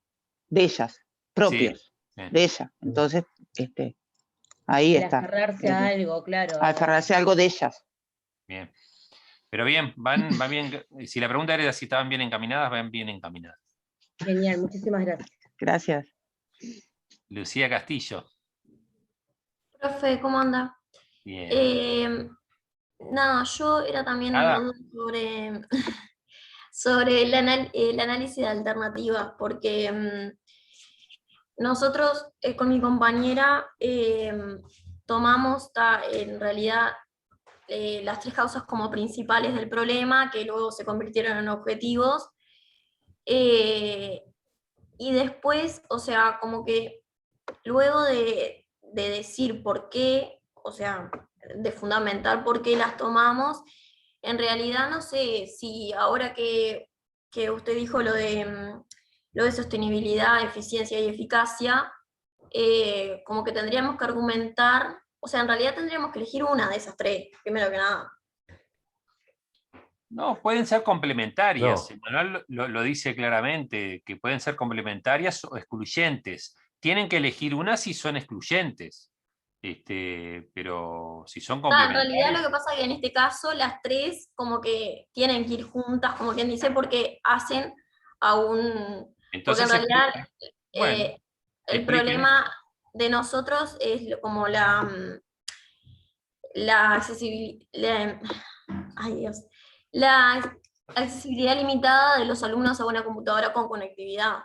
de ellas, propios, de ella. Entonces, ahí está. Aferrarse a algo, claro. Aferrarse a algo de ellas. Bien. Pero bien, van bien. Si la pregunta era si estaban bien encaminadas, van bien encaminadas. Genial, muchísimas gracias. Gracias. Lucía Castillo. Profe, ¿cómo anda? Bien. Nada, yo era también sobre el análisis de alternativas, porque nosotros con mi compañera tomamos en realidad las 3 causas como principales del problema, que luego se convirtieron en objetivos. Y después, o sea, como que luego de decir por qué, o sea, de fundamentar por qué las tomamos, en realidad no sé si ahora que usted dijo lo de sostenibilidad, eficiencia y eficacia, como que tendríamos que argumentar, o sea, en realidad tendríamos que elegir una de esas 3, primero que nada. No, pueden ser complementarias. No. Manuel lo dice claramente, que pueden ser complementarias o excluyentes. Tienen que elegir una si son excluyentes. Pero si son En complementarias... realidad lo que pasa es que en este caso las 3 como que tienen que ir juntas, como quien dice, porque hacen a un... Entonces, porque en realidad bueno, el problema de nosotros es como la accesibilidad... Ay, Dios. La accesibilidad limitada de los alumnos a una computadora con conectividad.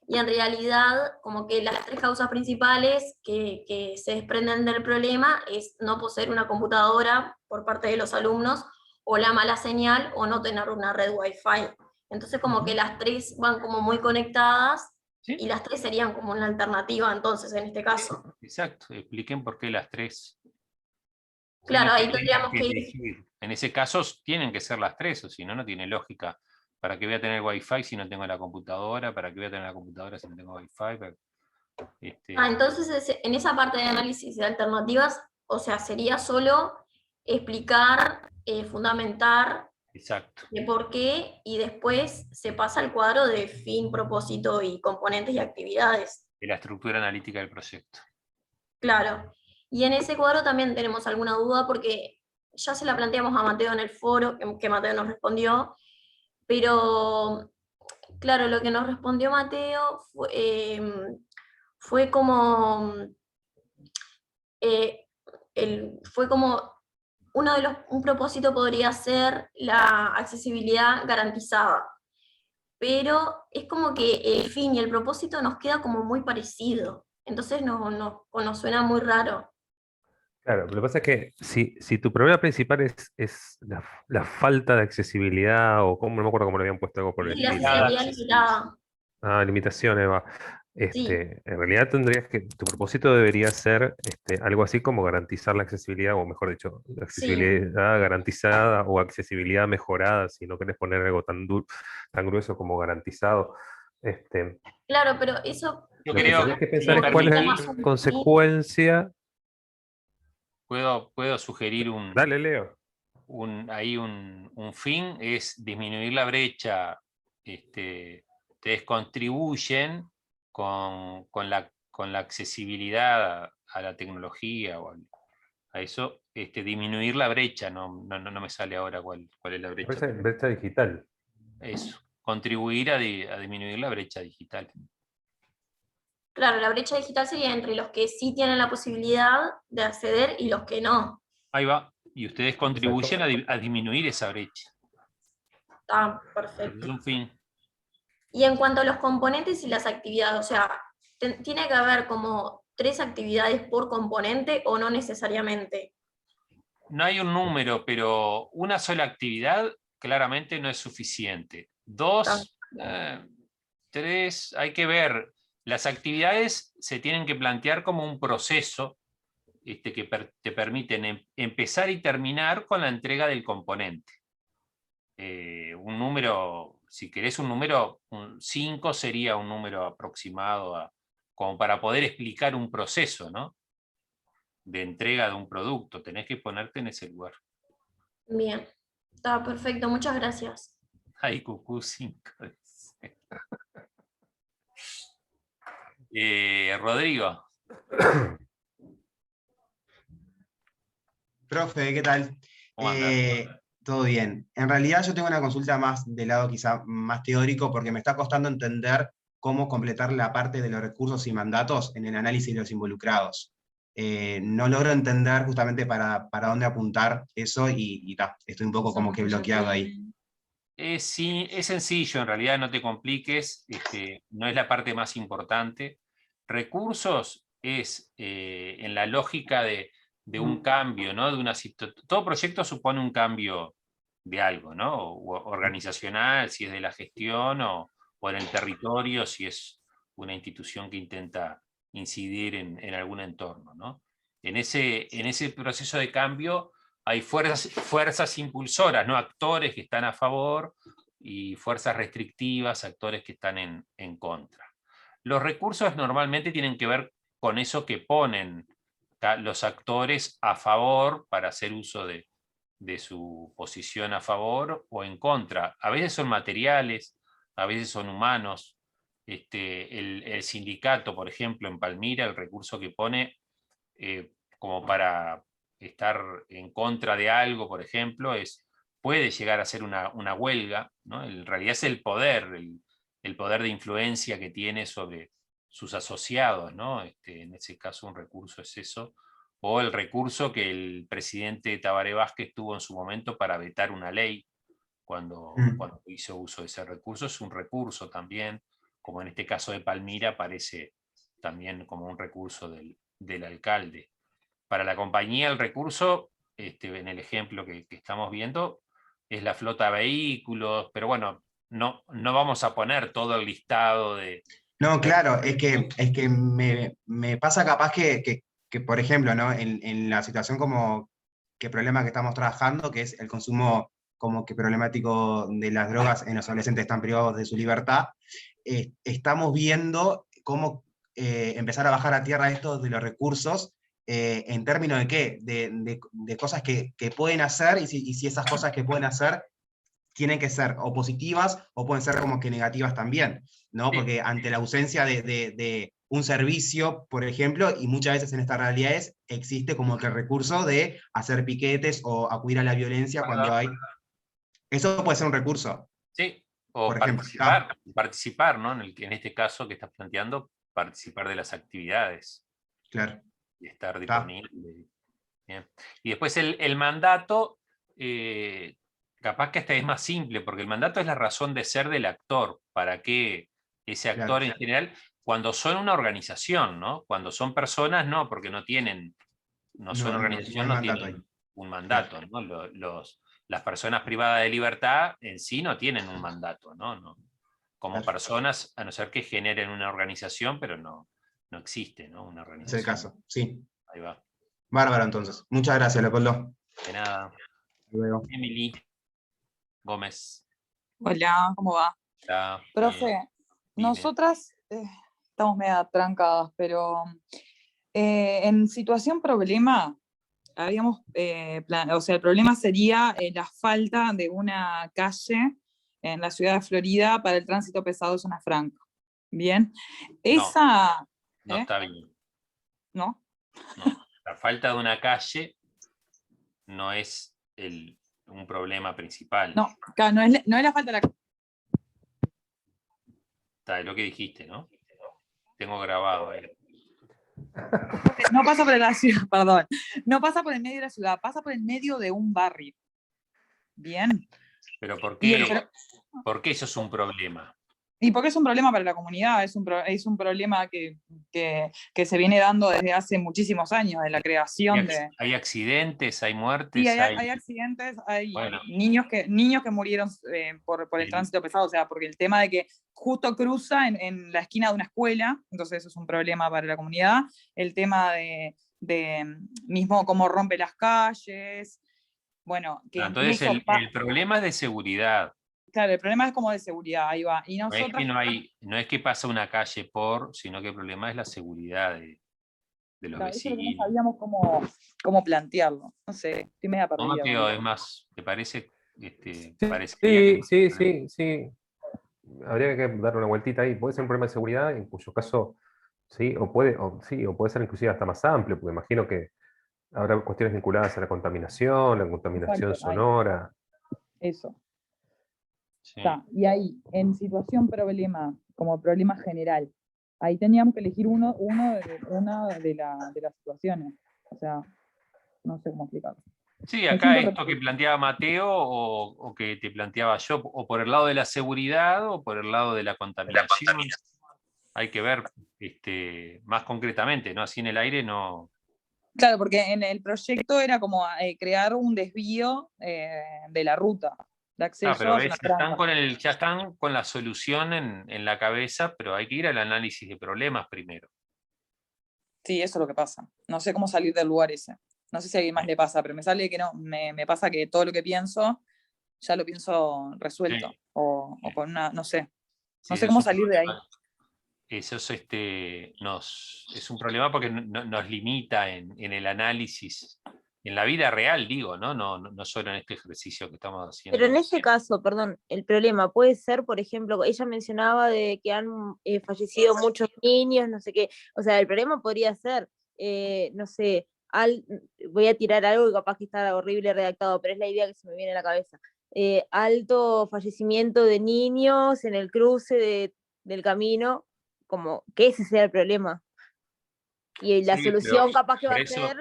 Y en realidad, como que las 3 causas principales que se desprenden del problema es no poseer una computadora por parte de los alumnos, o la mala señal, o no tener una red Wi-Fi. Entonces como que las 3 van como muy conectadas, ¿sí? Y las 3 serían como una alternativa entonces en este caso. Exacto, expliquen por qué las 3. Claro, ahí tendríamos que elegir. En ese caso tienen que ser las 3, o si no, no tiene lógica. ¿Para qué voy a tener Wi-Fi si no tengo la computadora? ¿Para qué voy a tener la computadora si no tengo Wi-Fi? Entonces, en esa parte de análisis de alternativas, o sea, sería solo explicar, fundamentar Exacto. de por qué, y después se pasa al cuadro de fin, propósito y componentes y actividades. De la estructura analítica del proyecto. Claro. Y en ese cuadro también tenemos alguna duda, porque ya se la planteamos a Mateo en el foro, que Mateo nos respondió, pero claro, lo que nos respondió Mateo fue como un propósito podría ser la accesibilidad garantizada, pero es como que el fin y el propósito nos queda como muy parecido, entonces nos suena muy raro. Claro, lo que pasa es que si tu problema principal es la falta de accesibilidad, o no me acuerdo cómo le habían puesto algo por el Sí, la estilo. accesibilidad limitada. Limitaciones, va. Sí. En realidad tu propósito debería ser algo así como garantizar la accesibilidad, o mejor dicho, la accesibilidad garantizada o accesibilidad mejorada, si no querés poner algo tan grueso como garantizado. Claro, pero eso... Yo Lo que creo tenés que pensar es cuál es la consecuencia. Puedo sugerir Dale, Leo. un fin, es disminuir la brecha. Ustedes contribuyen con la accesibilidad a la tecnología o a eso, disminuir la brecha, no me sale ahora cuál es la brecha. Brecha digital. Eso, contribuir a disminuir la brecha digital. Claro, la brecha digital sería entre los que sí tienen la posibilidad de acceder y los que no. Ahí va, y ustedes contribuyen a disminuir esa brecha. Ah, perfecto. Es un fin. Y en cuanto a los componentes y las actividades, o sea, ¿tiene que haber como 3 actividades por componente o no necesariamente? No hay un número, pero una sola actividad claramente no es suficiente. 2, 3, hay que ver. Las actividades se tienen que plantear como un proceso que te permiten empezar y terminar con la entrega del componente. Un número, si querés un número, 5 sería un número aproximado como para poder explicar un proceso, ¿no? De entrega de un producto. Tenés que ponerte en ese lugar. Bien, está perfecto, muchas gracias. Ay, cucú 5. Rodrigo. Profe, ¿qué tal? Todo bien. En realidad yo tengo una consulta más del lado quizá más teórico, porque me está costando entender cómo completar la parte de los recursos y mandatos en el análisis de los involucrados. No logro entender justamente para dónde apuntar eso y estoy un poco como que bloqueado ahí. Sí, es sencillo, en realidad no te compliques, no es la parte más importante. Recursos es en la lógica de de un cambio, ¿no? Todo proyecto supone un cambio de algo, ¿no? Organizacional, si es de la gestión, o en el territorio, si es una institución que intenta incidir en algún entorno, ¿no? En ese proceso de cambio hay fuerzas impulsoras, ¿no? Actores que están a favor y fuerzas restrictivas, actores que están en contra. Los recursos normalmente tienen que ver con eso que ponen los actores a favor para hacer uso de su posición a favor o en contra. A veces son materiales, a veces son humanos. El sindicato, por ejemplo, en Palmira, el recurso que pone como para estar en contra de algo, por ejemplo, puede llegar a ser una huelga, ¿no? En realidad es el poder de influencia que tiene sobre sus asociados, ¿no? En ese caso un recurso es eso, o el recurso que el presidente Tabaré Vázquez tuvo en su momento para vetar una ley, cuando hizo uso de ese recurso, es un recurso también, como en este caso de Palmira aparece también como un recurso del alcalde. Para la compañía el recurso, en el ejemplo que estamos viendo, es la flota de vehículos, pero bueno, no vamos a poner todo el listado de... No, claro, es que me pasa capaz que, por ejemplo, ¿no? En la situación como que problema que estamos trabajando, que es el consumo como que problemático de las drogas en los adolescentes están privados de su libertad, estamos viendo cómo empezar a bajar a tierra esto de los recursos, en términos de qué, de cosas que pueden hacer, y si esas cosas que pueden hacer tienen que ser o positivas o pueden ser como que negativas también, ¿no? Porque ante la ausencia de un servicio, por ejemplo, y muchas veces en estas realidades existe como que el recurso de hacer piquetes o acudir a la violencia cuando hay... Eso puede ser un recurso. Sí, o por ejemplo, participar, ¿no? En este caso que estás planteando, participar de las actividades. Claro. Y estar disponible. Bien. Y después el mandato... capaz que hasta es más simple, porque el mandato es la razón de ser del actor, para que ese actor en general, cuando son una organización, ¿no? Cuando son personas, no, porque no son organización, no tienen un mandato, ¿no? Las personas privadas de libertad en sí no tienen un mandato, ¿no? Como personas, a no ser que generen una organización, pero no existe, ¿no? Una organización. Es el caso, sí. Ahí va. Bárbaro, entonces. Muchas gracias, Leopoldo. De nada. Luego. Emily Gómez. Hola, ¿cómo va? Hola. Profe, nosotras estamos media trancadas, pero en situación problema, habíamos, o sea, el problema sería la falta de una calle en la ciudad de Florida para el tránsito pesado de zona franca. Bien, esa... No está bien. ¿No? No, la falta de una calle no es un problema principal. No, claro, no es la falta de la... Está, es lo que dijiste, ¿no? Tengo grabado ahí. No pasa por la ciudad, perdón. No pasa por el medio de la ciudad, pasa por el medio de un barrio. Bien. ¿Pero por qué eso es un problema? Y porque es un problema para la comunidad, es un problema que se viene dando desde hace muchísimos años, de la creación de... ¿Hay accidentes, hay muertes? Sí, hay accidentes, hay niños que murieron por el tránsito pesado, o sea, porque el tema de que justo cruza en la esquina de una escuela, entonces eso es un problema para la comunidad, el tema de mismo cómo rompe las calles, bueno... que entonces el problema es de seguridad. Claro, el problema es como de seguridad, ahí va. Y no es que pasa una calle sino que el problema es la seguridad de los vecinos. Eso no sabíamos cómo plantearlo. No sé, estoy media perdida. No, Mateo, es más, ¿te parece? Sí. Habría que dar una vueltita ahí. Puede ser un problema de seguridad, en cuyo caso, sí, o puede ser inclusive hasta más amplio, porque imagino que habrá cuestiones vinculadas a la contaminación Exacto, sonora. Eso. Sí. Y ahí, en situación problema, como problema general, ahí teníamos que elegir una de las situaciones. O sea, no sé cómo explicarlo. Sí, acá esto que planteaba Mateo o que te planteaba yo, o por el lado de la seguridad o por el lado de la contaminación. Hay que ver más concretamente, ¿no? Así en el aire no Claro, porque en el proyecto era como crear un desvío de la ruta de acceso pero hacia ves, una franja. ya están con la solución en la cabeza, pero hay que ir al análisis de problemas primero. Sí, eso es lo que pasa. No sé cómo salir del lugar ese. No sé si a alguien más le pasa, pero me sale que no. Me pasa que todo lo que pienso, ya lo pienso resuelto. Sí. O con una, no sé. No Sí, sé eso cómo es un salir de ahí. problema. Eso es un problema porque nos limita en el análisis, en la vida real, digo, ¿no? No solo en este ejercicio que estamos haciendo. Pero en este caso, perdón, el problema puede ser, por ejemplo, ella mencionaba de que han fallecido muchos niños, no sé qué. O sea, el problema podría ser, no sé, voy a tirar algo que capaz que está horrible redactado, pero es la idea que se me viene a la cabeza. Alto fallecimiento de niños en el cruce del camino, como que ese sea el problema. Y la Sí, solución capaz que va por a eso, ser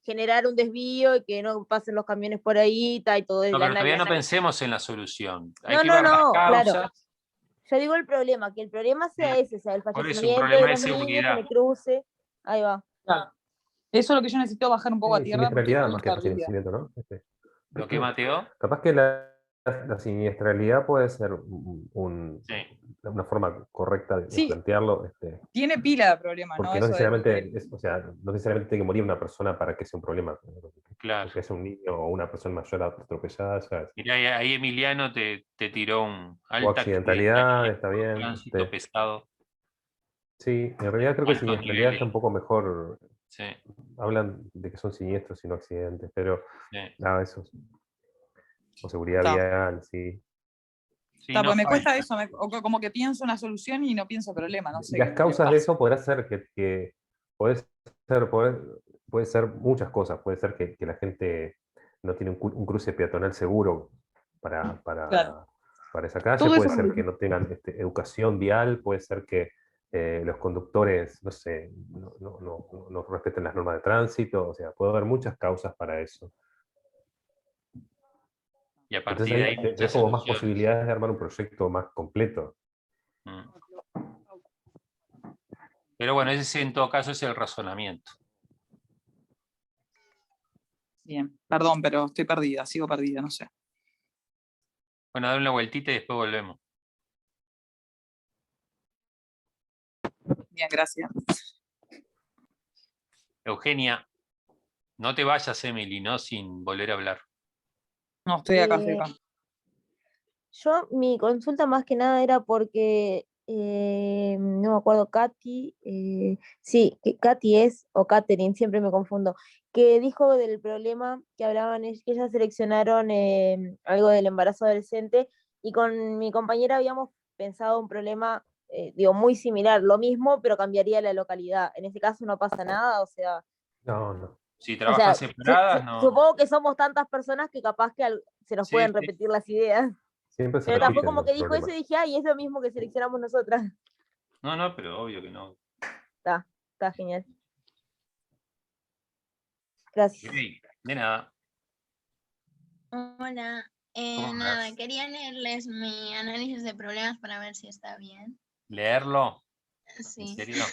generar un desvío y que no pasen los camiones por ahí y todo el pero todavía no análisis. pensemos en la solución. Hay No, que no, ver las no, claro. causas. Yo digo el problema, que el problema sea ese, o sea, el Por eso, un fallecimiento de problema de los niños en seguridad. el cruce. Ahí va. Claro. Eso es lo que yo necesito bajar un poco a tierra porque Siniestralidad es más que terrible. fallecimiento, ¿no? ¿Lo que, Mateo? Capaz que la siniestralidad puede ser una forma correcta de Sí. plantearlo. Tiene pila de problemas, ¿no? Porque no Eso necesariamente, o sea, no necesariamente tiene que morir una persona para que sea un problema. Claro. Que sea un niño o una persona mayor atropellada, ya es. Mirá, ahí Emiliano te tiró un O accidentalidad, está bien. tránsito pesado. Sí, en realidad creo que Altos siniestralidad niveles. está un poco mejor. Sí. Hablan de que son siniestros y no accidentes, pero Sí. nada, eso. O seguridad Está. vial, sí. Sí, Está, no pues me cuesta falta. eso, como que pienso una solución y no pienso problema, no sé. Las qué causas pasa. de eso podrá ser que puede ser muchas cosas. Puede ser que la gente no tiene un cruce peatonal seguro para Claro. esa calle, Todo puede eso ser es que no tengan educación vial, puede ser que los conductores, no sé, no respeten las normas de tránsito, o sea, puede haber muchas causas para eso. Y a Entonces partir de ahí tenés muchas como más soluciones. posibilidades de armar un proyecto más completo. Pero bueno, ese en todo caso es el razonamiento. Bien, perdón, pero estoy perdida, sigo perdida, no sé. Bueno, dar una vueltita y después volvemos. Bien, gracias. Eugenia, no te vayas, Emily, ¿no? Sin volver a hablar. No, estoy acá, estoy acá. Yo, mi consulta más que nada era porque, no me acuerdo, Katy, sí, que Katy es, o Catherine, siempre me confundo, que dijo del problema que hablaban, que ellas seleccionaron algo del embarazo adolescente, y con mi compañera habíamos pensado un problema, digo, muy similar, lo mismo, pero cambiaría la localidad. En este caso no pasa nada, o sea... No. Si O trabajan sea, separadas, no. supongo que somos tantas personas que capaz que se nos Sí, pueden sí. repetir las ideas. Siempre se Pero tampoco repiten como los que dijo problemas. eso y dije, ay, es lo mismo que seleccionamos nosotras. No, pero obvio que no. Está genial. Gracias. Sí, de nada. Hola, ¿Cómo nada, andás? quería leerles mi análisis de problemas para ver si está bien. ¿Leerlo? Sí. ¿En serio?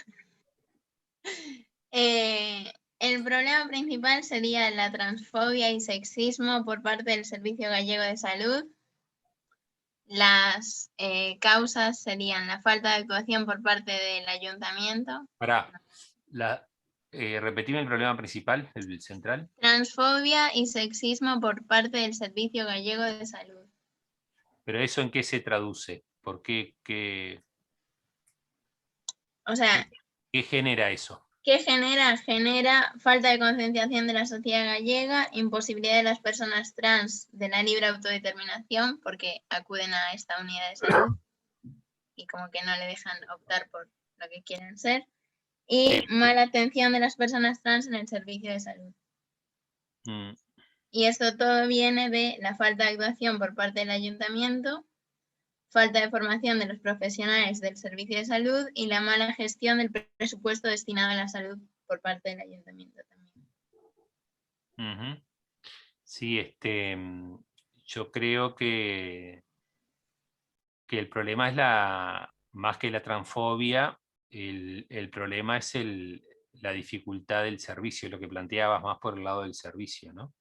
El problema principal sería la transfobia y sexismo por parte del Servicio Gallego de Salud. Las causas serían la falta de actuación por parte del ayuntamiento. Pará. Repetime el problema principal, el central. Transfobia y sexismo por parte del Servicio Gallego de Salud. ¿Pero eso en qué se traduce? ¿Por qué O sea, genera eso? ¿qué genera? Genera falta de concienciación de la sociedad gallega, imposibilidad de las personas trans de la libre autodeterminación porque acuden a esta unidad de salud y como que no le dejan optar por lo que quieren ser, y mala atención de las personas trans en el servicio de salud. Y esto todo viene de la falta de actuación por parte del ayuntamiento, falta de formación de los profesionales del servicio de salud y la mala gestión del presupuesto destinado a la salud por parte del ayuntamiento también. Sí, yo creo que el problema es más que la transfobia, el problema es la dificultad del servicio, lo que planteabas más por el lado del servicio, ¿no?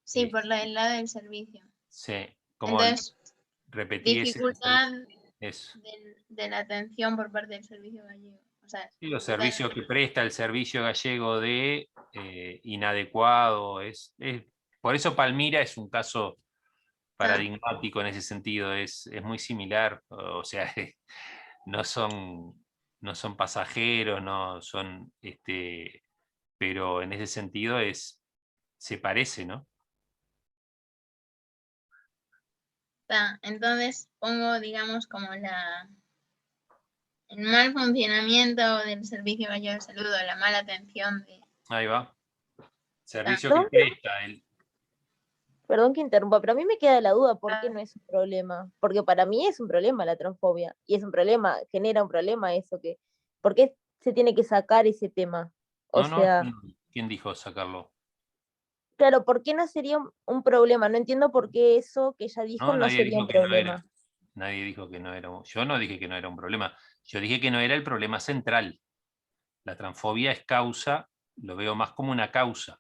Sí, por el lado del servicio. Sí, como Entonces, repetí dificultad eso. de la atención por parte del servicio gallego. O sea, Sí, los servicios que presta el servicio gallego de inadecuado. Por eso Palmira es un caso paradigmático en ese sentido, es muy similar, o sea, no son pasajeros, no son, pero en ese sentido se parece, ¿no? Entonces pongo, digamos, como el mal funcionamiento del servicio gallego de salud, o la mala atención de... Ahí va. Servicio que presta. Perdón que interrumpa, pero a mí me queda la duda por qué no es un problema. Porque para mí es un problema la transfobia. Y es un problema, genera un problema eso que. ¿Por qué se tiene que sacar ese tema? O sea. ¿Quién dijo sacarlo? Claro, ¿por qué no sería un problema? No entiendo por qué eso que ella dijo no sería un problema. Nadie dijo que no era. Yo no dije que no era un problema. Yo dije que no era el problema central. La transfobia es causa, lo veo más como una causa.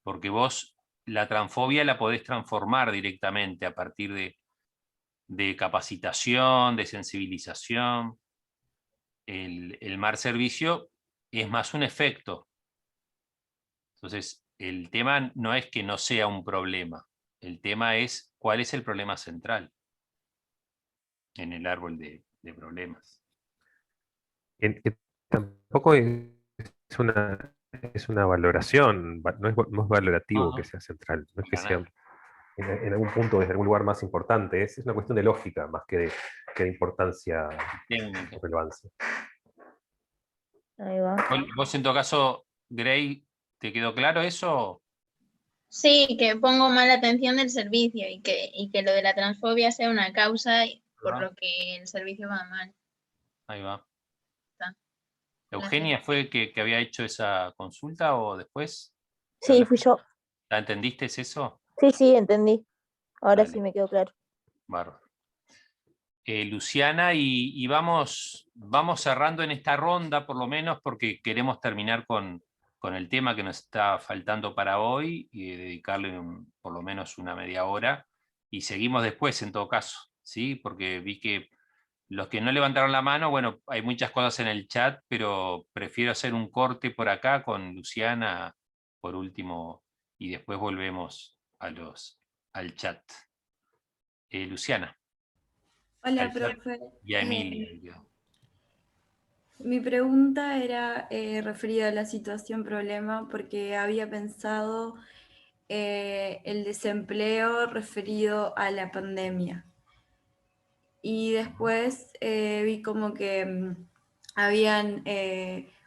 Porque vos la transfobia la podés transformar directamente a partir de capacitación, de sensibilización. El mal servicio es más un efecto. Entonces, el tema no es que no sea un problema. El tema es cuál es el problema central en el árbol de problemas. Que tampoco es una valoración, no es valorativo que sea central, no es que sea en algún punto, desde algún lugar más importante, es una cuestión de lógica más que de importancia o relevancia. Ahí va. ¿Vos en todo caso, Grey, te quedó claro eso? Sí, que pongo mala atención del servicio y que lo de la transfobia sea una causa por lo que el servicio va mal. Ahí va. ¿Eugenia fue que había hecho esa consulta o después? Sí, fui yo. ¿La entendiste eso? Sí, entendí. Ahora sí me quedó claro. Bárbaro. Luciana, y vamos cerrando en esta ronda, por lo menos, porque queremos terminar con el tema que nos está faltando para hoy y dedicarle por lo menos una media hora. Y seguimos después, en todo caso, ¿sí? Porque vi que los que no levantaron la mano, bueno, hay muchas cosas en el chat, pero prefiero hacer un corte por acá con Luciana, por último, y después volvemos al chat. Luciana. Hola, profe. Y a Emilia. Mi pregunta era referida a la situación problema porque había pensado el desempleo referido a la pandemia. Y después vi como que habían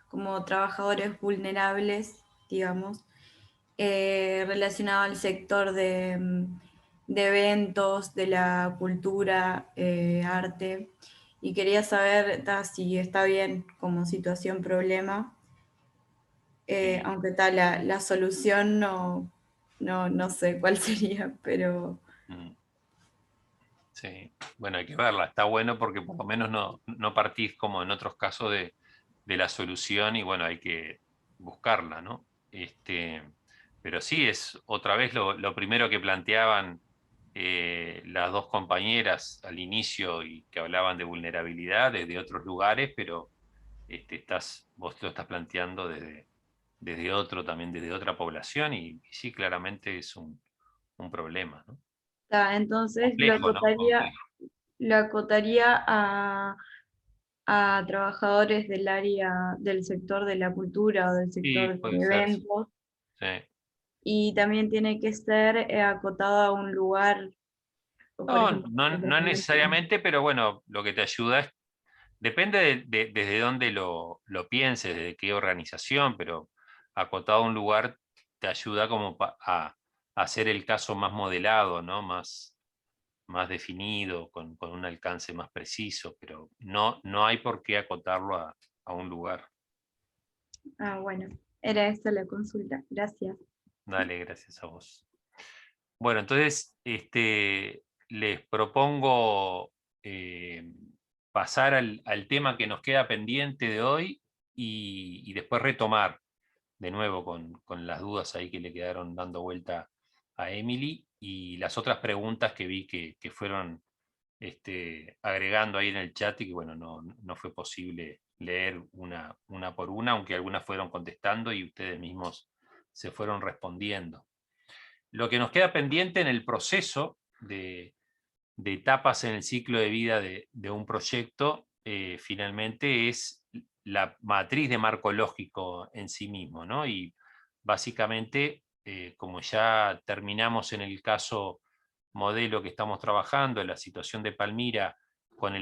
como trabajadores vulnerables, digamos, relacionados al sector de eventos, de la cultura, arte, y quería saber si está bien como situación problema, aunque tal la solución no sé cuál sería, pero... Sí, bueno, hay que verla, está bueno porque por lo menos no partís como en otros casos de la solución y bueno, hay que buscarla, ¿no? Pero sí, es otra vez lo primero que planteaban las dos compañeras al inicio y que hablaban de vulnerabilidad desde otros lugares, pero vos lo estás planteando desde otro, también desde otra población y sí, claramente es un problema, ¿no? Entonces Complejo, lo acotaría a trabajadores del área del sector de la cultura o del sector de eventos. Sí. Y también tiene que ser acotado a un lugar. No necesariamente, pero bueno, lo que te ayuda es, depende desde dónde lo pienses, desde qué organización, pero acotado a un lugar te ayuda como a hacer el caso más modelado, ¿no? Más definido, con un alcance más preciso, pero no hay por qué acotarlo a un lugar. Bueno, era esta la consulta. Gracias. Dale, gracias a vos. Bueno, entonces les propongo pasar al tema que nos queda pendiente de hoy, y después retomar de nuevo con las dudas ahí que le quedaron dando vuelta a Emily, y las otras preguntas que vi que fueron agregando ahí en el chat, y que bueno, no fue posible leer una por una, aunque algunas fueron contestando y ustedes mismos se fueron respondiendo. Lo que nos queda pendiente en el proceso de etapas en el ciclo de vida de un proyecto, finalmente es la matriz de marco lógico en sí mismo, ¿no? Y básicamente, como ya terminamos en el caso modelo que estamos trabajando, en la situación de Palmira, con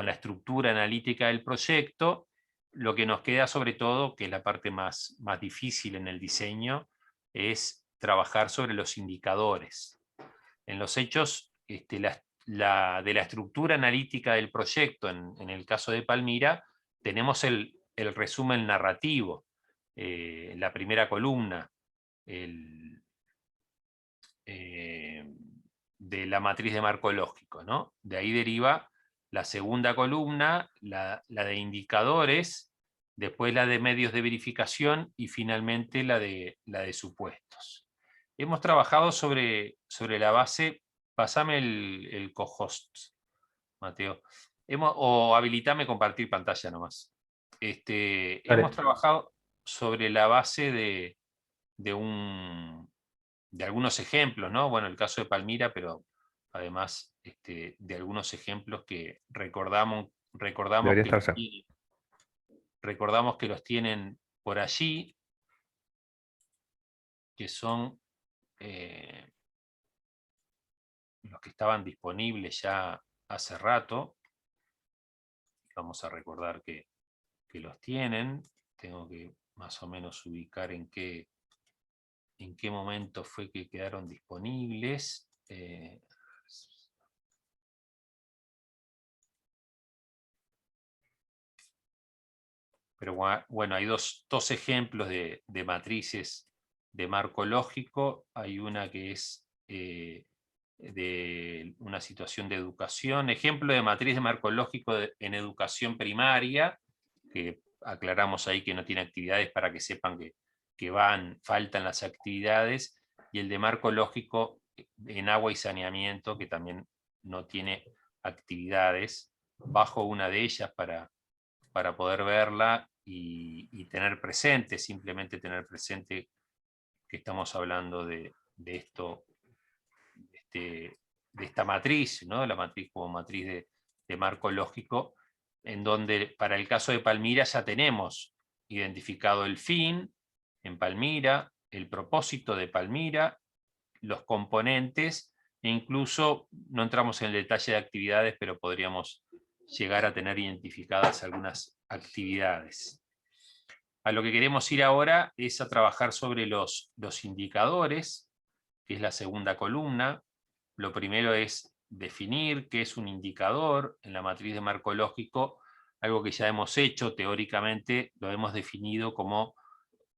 la estructura analítica del proyecto, lo que nos queda sobre todo, que es la parte más difícil en el diseño, es trabajar sobre los indicadores. En los hechos, de la estructura analítica del proyecto, en el caso de Palmira, tenemos el resumen narrativo, en la primera columna, de la matriz de marco lógico, ¿no? De ahí deriva la segunda columna, la de indicadores, después la de medios de verificación y finalmente la de supuestos. Hemos trabajado sobre la base, pasame el co-host, Mateo, o habilitame compartir pantalla nomás. Hemos trabajado sobre la base de algunos ejemplos, ¿no? Bueno, el caso de Palmira, pero además de algunos ejemplos que recordamos que los tienen por allí, que son los que estaban disponibles ya hace rato. Vamos a recordar que los tienen. Tengo que más o menos ubicar en qué momento fue que quedaron disponibles. Pero bueno, hay dos ejemplos de matrices de marco lógico. Hay una que es de una situación de educación. Ejemplo de matriz de marco lógico en educación primaria, que aclaramos ahí que no tiene actividades para que sepan que faltan las actividades, y el de marco lógico en agua y saneamiento, que también no tiene actividades. Bajo una de ellas para poder verla y tener presente, simplemente tener presente que estamos hablando de esto, de esta matriz, ¿no? La matriz como matriz de marco lógico, en donde para el caso de Palmira ya tenemos identificado el fin en Palmira, el propósito de Palmira, los componentes, e incluso no entramos en el detalle de actividades, pero podríamos llegar a tener identificadas algunas actividades. A lo que queremos ir ahora es a trabajar sobre los indicadores, que es la segunda columna. Lo primero es definir qué es un indicador en la matriz de marco lógico, algo que ya hemos hecho teóricamente, lo hemos definido como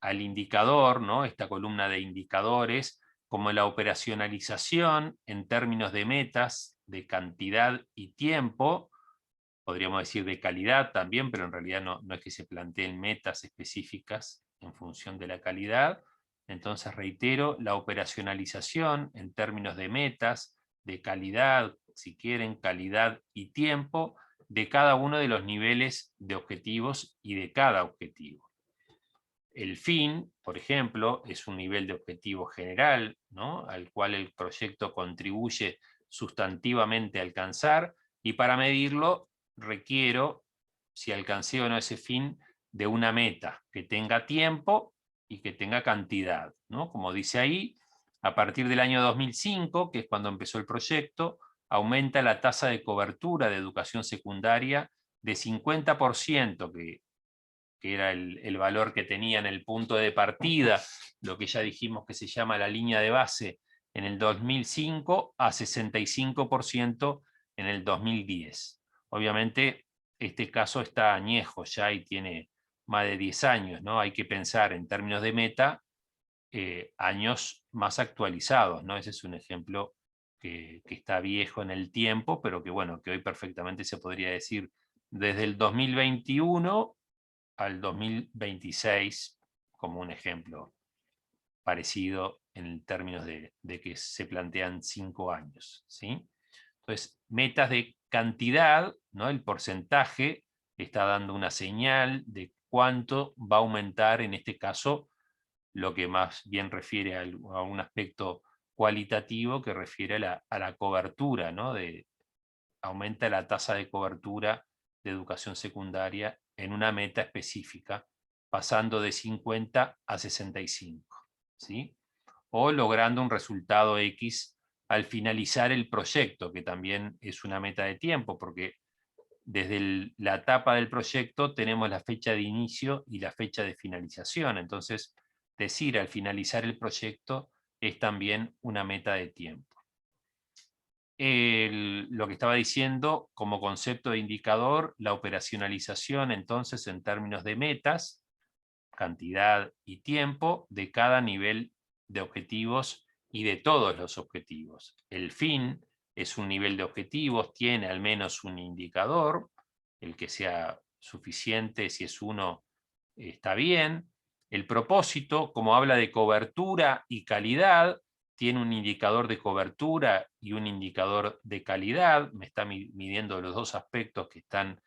al indicador, ¿no? Esta columna de indicadores, como la operacionalización en términos de metas, de cantidad y tiempo, podríamos decir de calidad también, pero en realidad no es que se planteen metas específicas en función de la calidad. Entonces reitero, la operacionalización en términos de metas, de calidad, si quieren, calidad y tiempo, de cada uno de los niveles de objetivos y de cada objetivo. El fin, por ejemplo, es un nivel de objetivo general, ¿no? Al cual el proyecto contribuye sustantivamente a alcanzar, y para medirlo requiero, si alcancé o no ese fin, de una meta que tenga tiempo y que tenga cantidad, ¿no? Como dice ahí, a partir del año 2005, que es cuando empezó el proyecto, aumenta la tasa de cobertura de educación secundaria de 50%, que era el valor que tenía en el punto de partida, lo que ya dijimos que se llama la línea de base en el 2005, a 65% en el 2010. Obviamente este caso está añejo ya y tiene más de 10 años, ¿no? Hay que pensar en términos de meta, años más actualizados, ¿no? Ese es un ejemplo que está viejo en el tiempo, pero que bueno, que hoy perfectamente se podría decir desde el 2021 al 2026 como un ejemplo parecido en términos de que se plantean 5 años, ¿sí? Entonces, metas de cantidad, ¿no? El porcentaje está dando una señal de cuánto va a aumentar, en este caso, lo que más bien refiere a un aspecto cualitativo que refiere a la cobertura, ¿no? Aumenta la tasa de cobertura de educación secundaria en una meta específica, pasando de 50 a 65, ¿sí? O logrando un resultado X al finalizar el proyecto, que también es una meta de tiempo, porque desde la etapa del proyecto tenemos la fecha de inicio y la fecha de finalización. Entonces, decir al finalizar el proyecto es también una meta de tiempo. Lo que estaba diciendo como concepto de indicador, la operacionalización entonces en términos de metas, cantidad y tiempo de cada nivel de objetivos y de todos los objetivos. El fin es un nivel de objetivos, tiene al menos un indicador, el que sea suficiente, si es uno está bien. El propósito, como habla de cobertura y calidad, tiene un indicador de cobertura y un indicador de calidad, me está midiendo los dos aspectos que están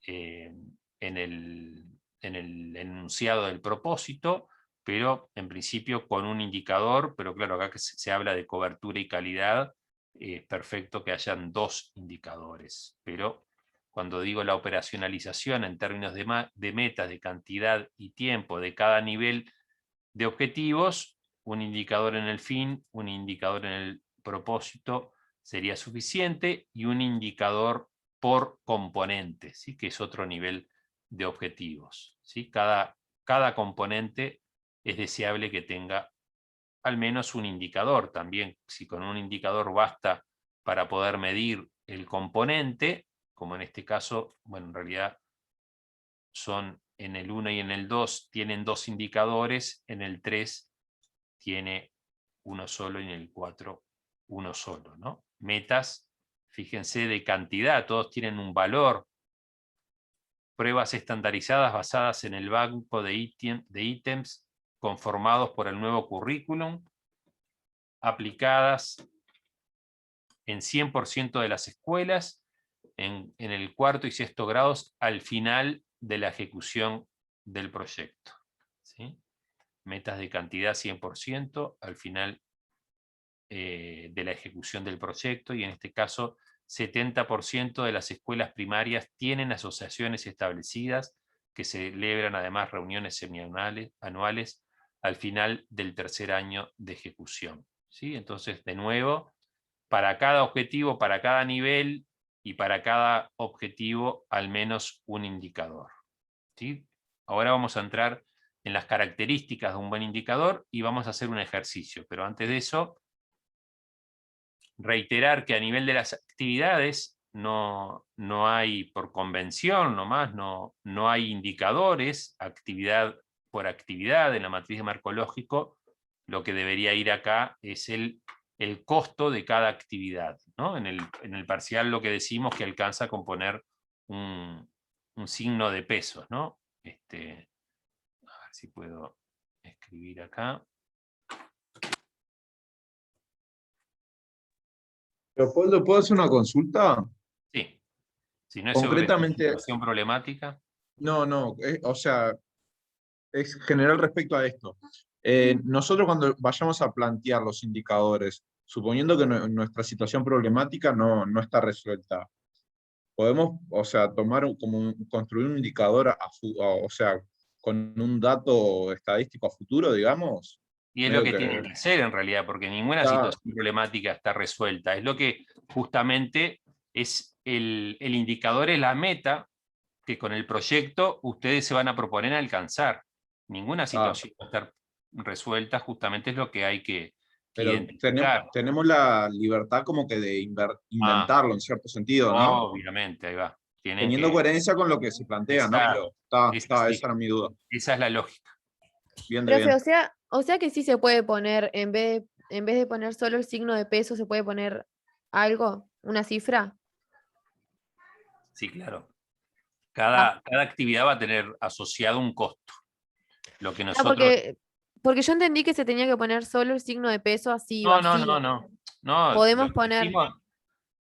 en el enunciado del propósito, pero en principio con un indicador, pero claro, acá que se habla de cobertura y calidad, es perfecto que hayan dos indicadores, pero cuando digo la operacionalización en términos de metas, de cantidad y tiempo de cada nivel de objetivos, un indicador en el fin, un indicador en el propósito sería suficiente y un indicador por componente, ¿sí? Que es otro nivel de objetivos, ¿sí? Cada componente es deseable que tenga al menos un indicador. También, si con un indicador basta para poder medir el componente, como en este caso, bueno, en realidad son en el 1 y en el 2 tienen dos indicadores, en el 3 tiene uno solo y en el 4 uno solo, ¿no? Metas, fíjense, de cantidad, todos tienen un valor. Pruebas estandarizadas basadas en el banco de ítems conformados por el nuevo currículum, aplicadas en 100% de las escuelas, en el 4º y 6º grados al final de la ejecución del proyecto, ¿sí? Metas de cantidad 100% al final de la ejecución del proyecto, y en este caso 70% de las escuelas primarias tienen asociaciones establecidas que celebran además reuniones semianuales al final del tercer año de ejecución, ¿sí? Entonces, de nuevo, para cada objetivo, para cada nivel y para cada objetivo al menos un indicador, ¿sí? Ahora vamos a entrar en las características de un buen indicador y vamos a hacer un ejercicio, pero antes de eso, reiterar que a nivel de las actividades no hay, por convención nomás, no hay indicadores, actividad por actividad. En la matriz de marco lógico, lo que debería ir acá es el costo de cada actividad, ¿no? En el parcial lo que decimos que alcanza a componer un signo de pesos, ¿no? A ver si puedo escribir acá. Leopoldo, ¿puedo hacer una consulta? Sí. Si no es sobre situación problemática. No, o sea, es general respecto a esto. Nosotros cuando vayamos a plantear los indicadores, suponiendo que nuestra situación problemática no está resuelta, podemos, o sea, construir un indicador, o sea, con un dato estadístico a futuro, digamos. Y es lo que tienen que hacer en realidad, porque ninguna situación problemática está resuelta. Es lo que justamente es el indicador, es la meta que con el proyecto ustedes se van a proponer alcanzar. Ninguna situación va a estar resuelta, justamente es lo que hay que identificar. Tenemos la libertad como que de inventarlo en cierto sentido, ¿no? Obviamente, ahí va. Teniendo coherencia con lo que se plantea, ¿no? Pero esa era mi duda. Esa es la lógica. Bien, Profe, o sea que sí se puede poner, en vez de poner solo el signo de peso, se puede poner algo, una cifra. Sí, claro. Cada actividad va a tener asociado un costo. Lo que No, nosotros... porque yo entendí que se tenía que poner solo el signo de peso así No, no, vacío. no. Podemos poner...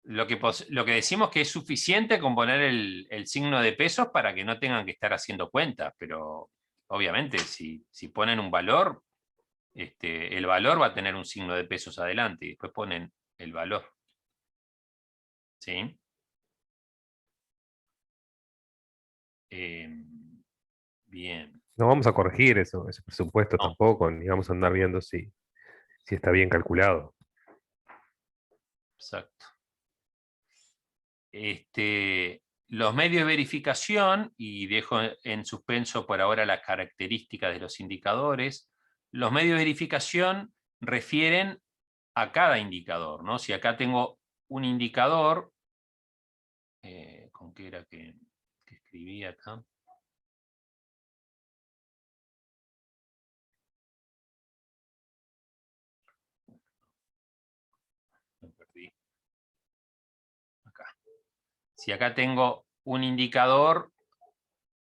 Lo que decimos que es suficiente con poner el signo de pesos para que no tengan que estar haciendo cuentas, pero obviamente si ponen un valor, el valor va a tener un signo de pesos adelante y después ponen el valor. ¿Sí? Bien. No vamos a corregir ese presupuesto tampoco, ni vamos a andar viendo si está bien calculado. Exacto. Los medios de verificación, y dejo en suspenso por ahora las características de los indicadores, los medios de verificación refieren a cada indicador, ¿no? Si acá tengo un indicador, ¿con qué era que escribí acá? Lo perdí. Acá. Si acá tengo un indicador,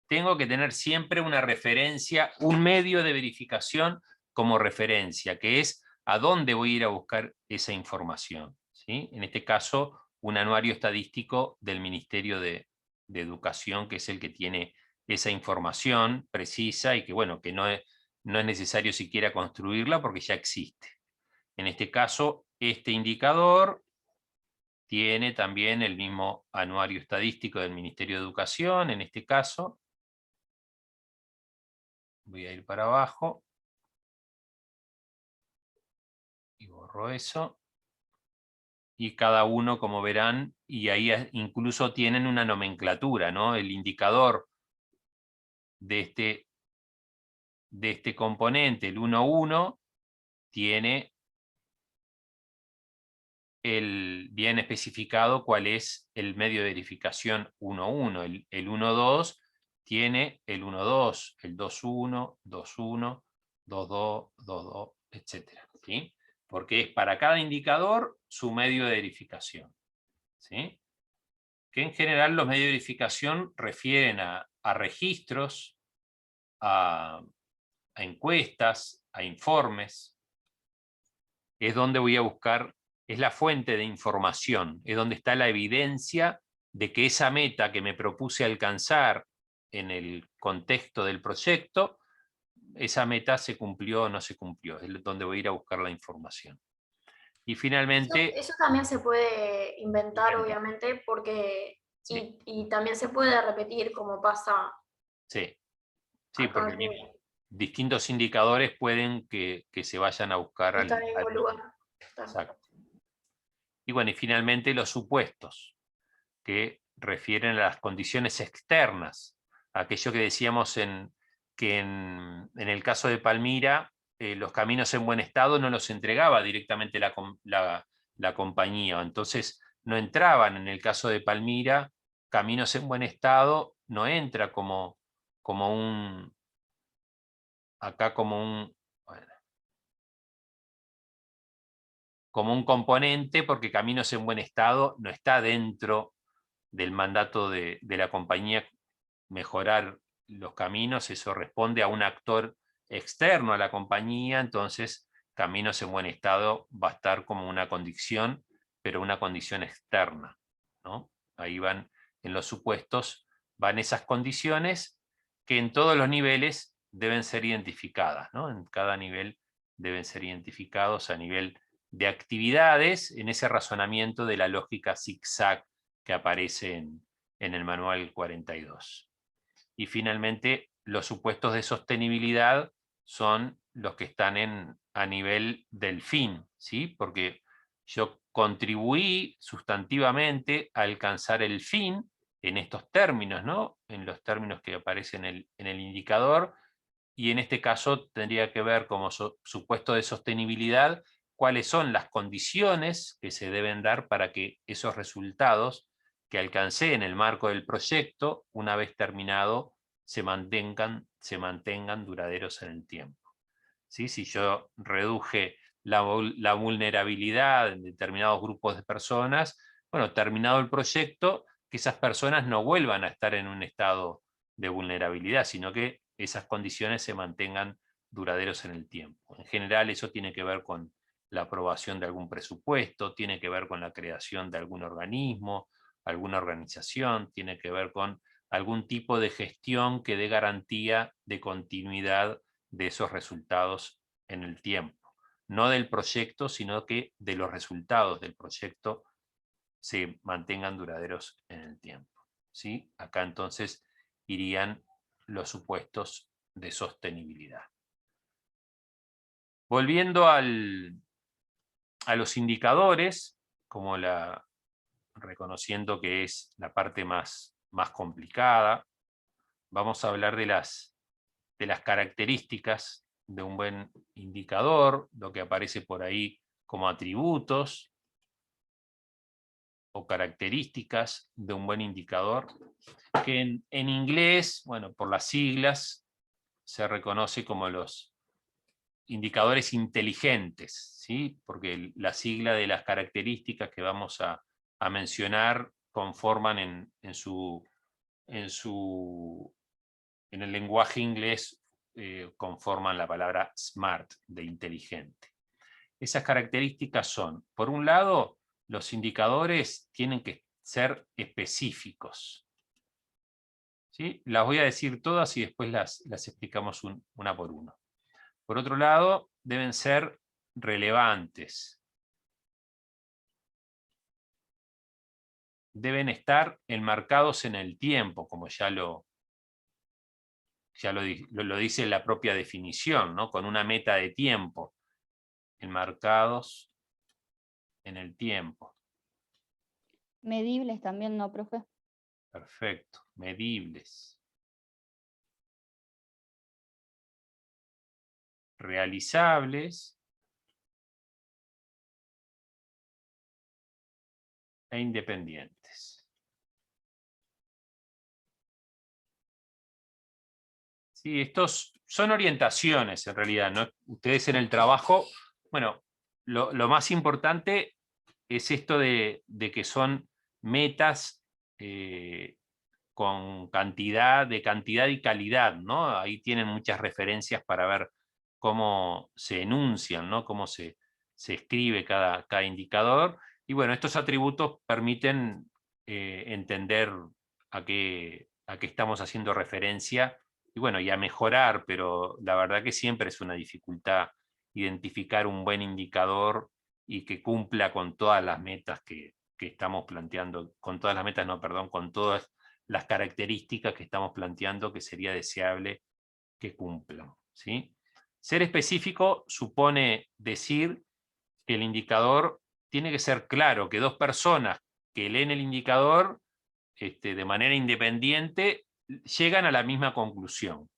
tengo que tener siempre una referencia, un medio de verificación como referencia, que es a dónde voy a ir a buscar esa información, ¿sí? En este caso, un anuario estadístico del Ministerio de Educación, que es el que tiene esa información precisa y que, bueno, que no es necesario siquiera construirla porque ya existe. En este caso, este indicador tiene también el mismo anuario estadístico del Ministerio de Educación, en este caso. Voy a ir para abajo. Y borro eso. Y cada uno, como verán, y ahí incluso tienen una nomenclatura, ¿no? El indicador de este componente, el 1.1, tiene bien especificado cuál es el medio de verificación 1.1. El 1.2 tiene el 1.2, el 2.1, 2.1, 2.2, 2.2, etc. ¿Sí? Porque es para cada indicador su medio de verificación. ¿Sí? Que en general los medios de verificación refieren a registros, a encuestas, a informes. Es donde voy a buscar, es la fuente de información, es donde está la evidencia de que esa meta que me propuse alcanzar en el contexto del proyecto, esa meta se cumplió o no se cumplió, es donde voy a ir a buscar la información. Y finalmente... Eso también se puede inventar, obviamente, porque sí. y también se puede repetir como pasa. Sí, porque distintos indicadores pueden que se vayan a buscar al mismo lugar. Exacto. Y bueno, y finalmente los supuestos, que refieren a las condiciones externas, aquello que decíamos que en el caso de Palmira, los caminos en buen estado no los entregaba directamente la compañía, entonces no entraban. En el caso de Palmira, caminos en buen estado no entra como un componente, porque caminos en buen estado no está dentro del mandato de la compañía mejorar los caminos. Eso responde a un actor externo a la compañía, entonces caminos en buen estado va a estar como una condición, pero una condición externa, ¿no? Ahí van, en los supuestos, van esas condiciones que en todos los niveles deben ser identificadas, ¿no? En cada nivel deben ser identificados a nivel de actividades, en ese razonamiento de la lógica zigzag que aparece en el manual 42. Y finalmente, los supuestos de sostenibilidad son los que están a nivel del fin, ¿sí? Porque yo contribuí sustantivamente a alcanzar el fin en estos términos, ¿no? En los términos que aparecen en el indicador, y en este caso tendría que ver como supuesto de sostenibilidad cuáles son las condiciones que se deben dar para que esos resultados que alcancé en el marco del proyecto, una vez terminado, se mantengan duraderos en el tiempo. ¿Sí? Si yo reduje la vulnerabilidad en determinados grupos de personas, bueno, terminado el proyecto, esas personas no vuelvan a estar en un estado de vulnerabilidad, sino que esas condiciones se mantengan duraderos en el tiempo. En general eso tiene que ver con la aprobación de algún presupuesto, tiene que ver con la creación de algún organismo, alguna organización, tiene que ver con algún tipo de gestión que dé garantía de continuidad de esos resultados en el tiempo. No del proyecto, sino que de los resultados del proyecto se mantengan duraderos en el tiempo. ¿Sí? Acá entonces irían los supuestos de sostenibilidad. Volviendo a los indicadores, reconociendo que es la parte más complicada, vamos a hablar de las características de un buen indicador, lo que aparece por ahí como atributos o características de un buen indicador, que en inglés, bueno, por las siglas, se reconoce como los indicadores inteligentes, ¿sí? Porque la sigla de las características que vamos a mencionar conforman en el lenguaje inglés, conforman la palabra smart, de inteligente. Esas características son, por un lado, los indicadores tienen que ser específicos. ¿Sí? Las voy a decir todas y después las explicamos una por una. Por otro lado, deben ser relevantes. Deben estar enmarcados en el tiempo, como ya lo dice la propia definición, ¿no? Con una meta de tiempo. Enmarcados en el tiempo. Medibles también, ¿no, profe? Perfecto, medibles. Realizables e independientes. Sí, estos son orientaciones en realidad, ¿no? Ustedes en el trabajo, bueno, lo más importante es esto de que son metas con cantidad y calidad, ¿no? Ahí tienen muchas referencias para ver cómo se enuncian, ¿no? Cómo se escribe cada indicador. Y bueno, estos atributos permiten entender a qué estamos haciendo referencia y bueno, y a mejorar, pero la verdad que siempre es una dificultad identificar un buen indicador y que cumpla con todas las metas que estamos planteando, con todas las metas, no, perdón, con todas las características que estamos planteando que sería deseable que cumplan, ¿sí? Ser específico supone decir que el indicador tiene que ser claro, que dos personas que leen el indicador de manera independiente llegan a la misma conclusión.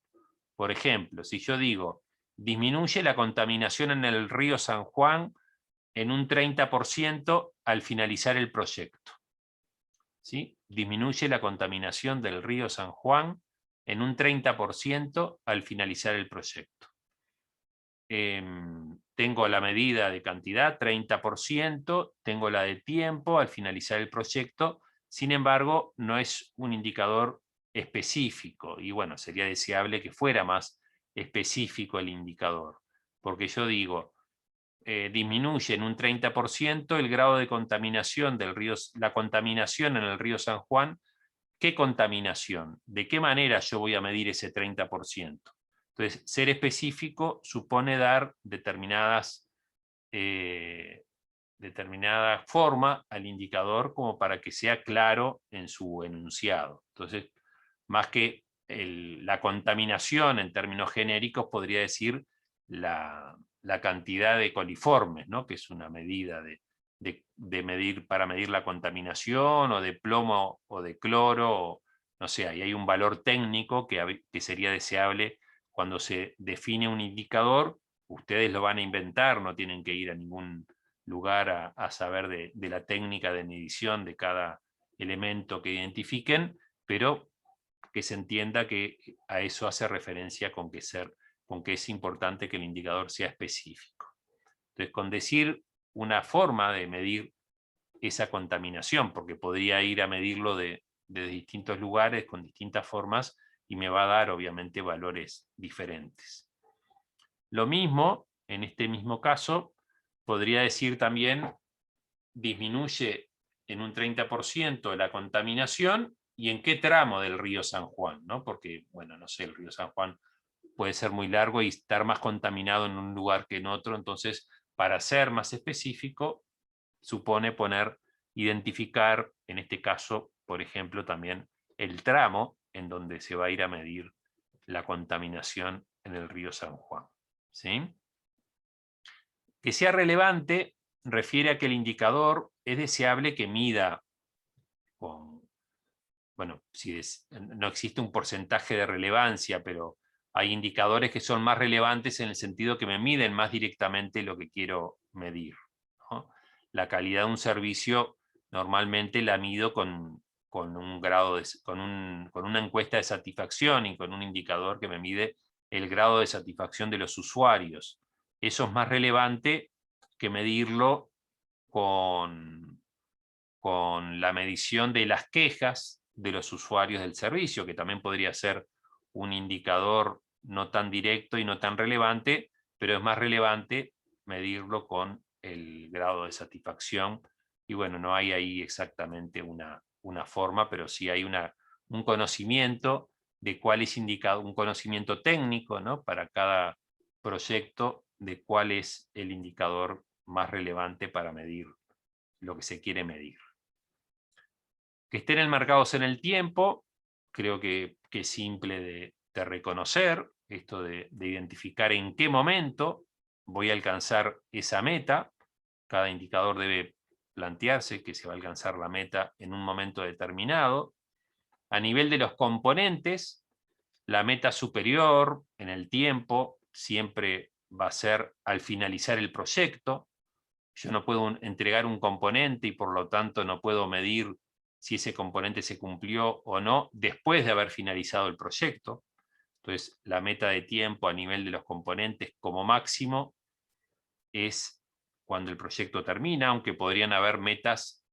Por ejemplo, si yo digo, disminuye la contaminación en el río San Juan en un 30% al finalizar el proyecto. ¿Sí? Disminuye la contaminación del río San Juan en un 30% al finalizar el proyecto. Tengo la medida de cantidad, 30%, tengo la de tiempo al finalizar el proyecto, sin embargo, no es un indicador específico, y bueno, sería deseable que fuera más específico el indicador, porque yo digo, disminuye en un 30% el grado de contaminación del río, la contaminación en el río San Juan. ¿Qué contaminación? ¿De qué manera yo voy a medir ese 30%? Entonces, ser específico supone dar determinada forma al indicador como para que sea claro en su enunciado. Entonces, más que la contaminación en términos genéricos, podría decir la cantidad de coliformes, ¿no? Que es una medida para medir la contaminación, o de plomo o de cloro, no sé, ahí hay un valor técnico que sería deseable cuando se define un indicador. Ustedes lo van a inventar, no tienen que ir a ningún lugar a saber de la técnica de medición de cada elemento que identifiquen, pero que se entienda que a eso hace referencia con que es importante que el indicador sea específico. Entonces, con decir una forma de medir esa contaminación, porque podría ir a medirlo de distintos lugares, con distintas formas, y me va a dar obviamente valores diferentes. Lo mismo, en este mismo caso, podría decir también, disminuye en un 30% la contaminación, y en qué tramo del río San Juan, ¿no? Porque, bueno, no sé, el río San Juan puede ser muy largo y estar más contaminado en un lugar que en otro, entonces, para ser más específico, supone identificar, en este caso, por ejemplo, también el tramo en donde se va a ir a medir la contaminación en el río San Juan. ¿Sí? Que sea relevante refiere a que el indicador es deseable que mida con, bueno, no existe un porcentaje de relevancia, pero hay indicadores que son más relevantes en el sentido que me miden más directamente lo que quiero medir, ¿no? La calidad de un servicio normalmente la mido con una encuesta de satisfacción y con un indicador que me mide el grado de satisfacción de los usuarios. Eso es más relevante que medirlo con la medición de las quejas de los usuarios del servicio, que también podría ser un indicador no tan directo y no tan relevante, pero es más relevante medirlo con el grado de satisfacción. Y bueno, no hay ahí exactamente una forma, pero sí hay un conocimiento de cuál es indicado, un conocimiento técnico, ¿no? Para cada proyecto, de cuál es el indicador más relevante para medir lo que se quiere medir. Que estén enmarcados en el tiempo, creo que es simple de reconocer, esto de identificar en qué momento voy a alcanzar esa meta. Cada indicador debe plantearse que se va a alcanzar la meta en un momento determinado. A nivel de los componentes, la meta superior en el tiempo siempre va a ser al finalizar el proyecto. Yo no puedo entregar un componente y por lo tanto no puedo medir si ese componente se cumplió o no después de haber finalizado el proyecto. Entonces, la meta de tiempo a nivel de los componentes como máximo es cuando el proyecto termina, aunque podrían haber metas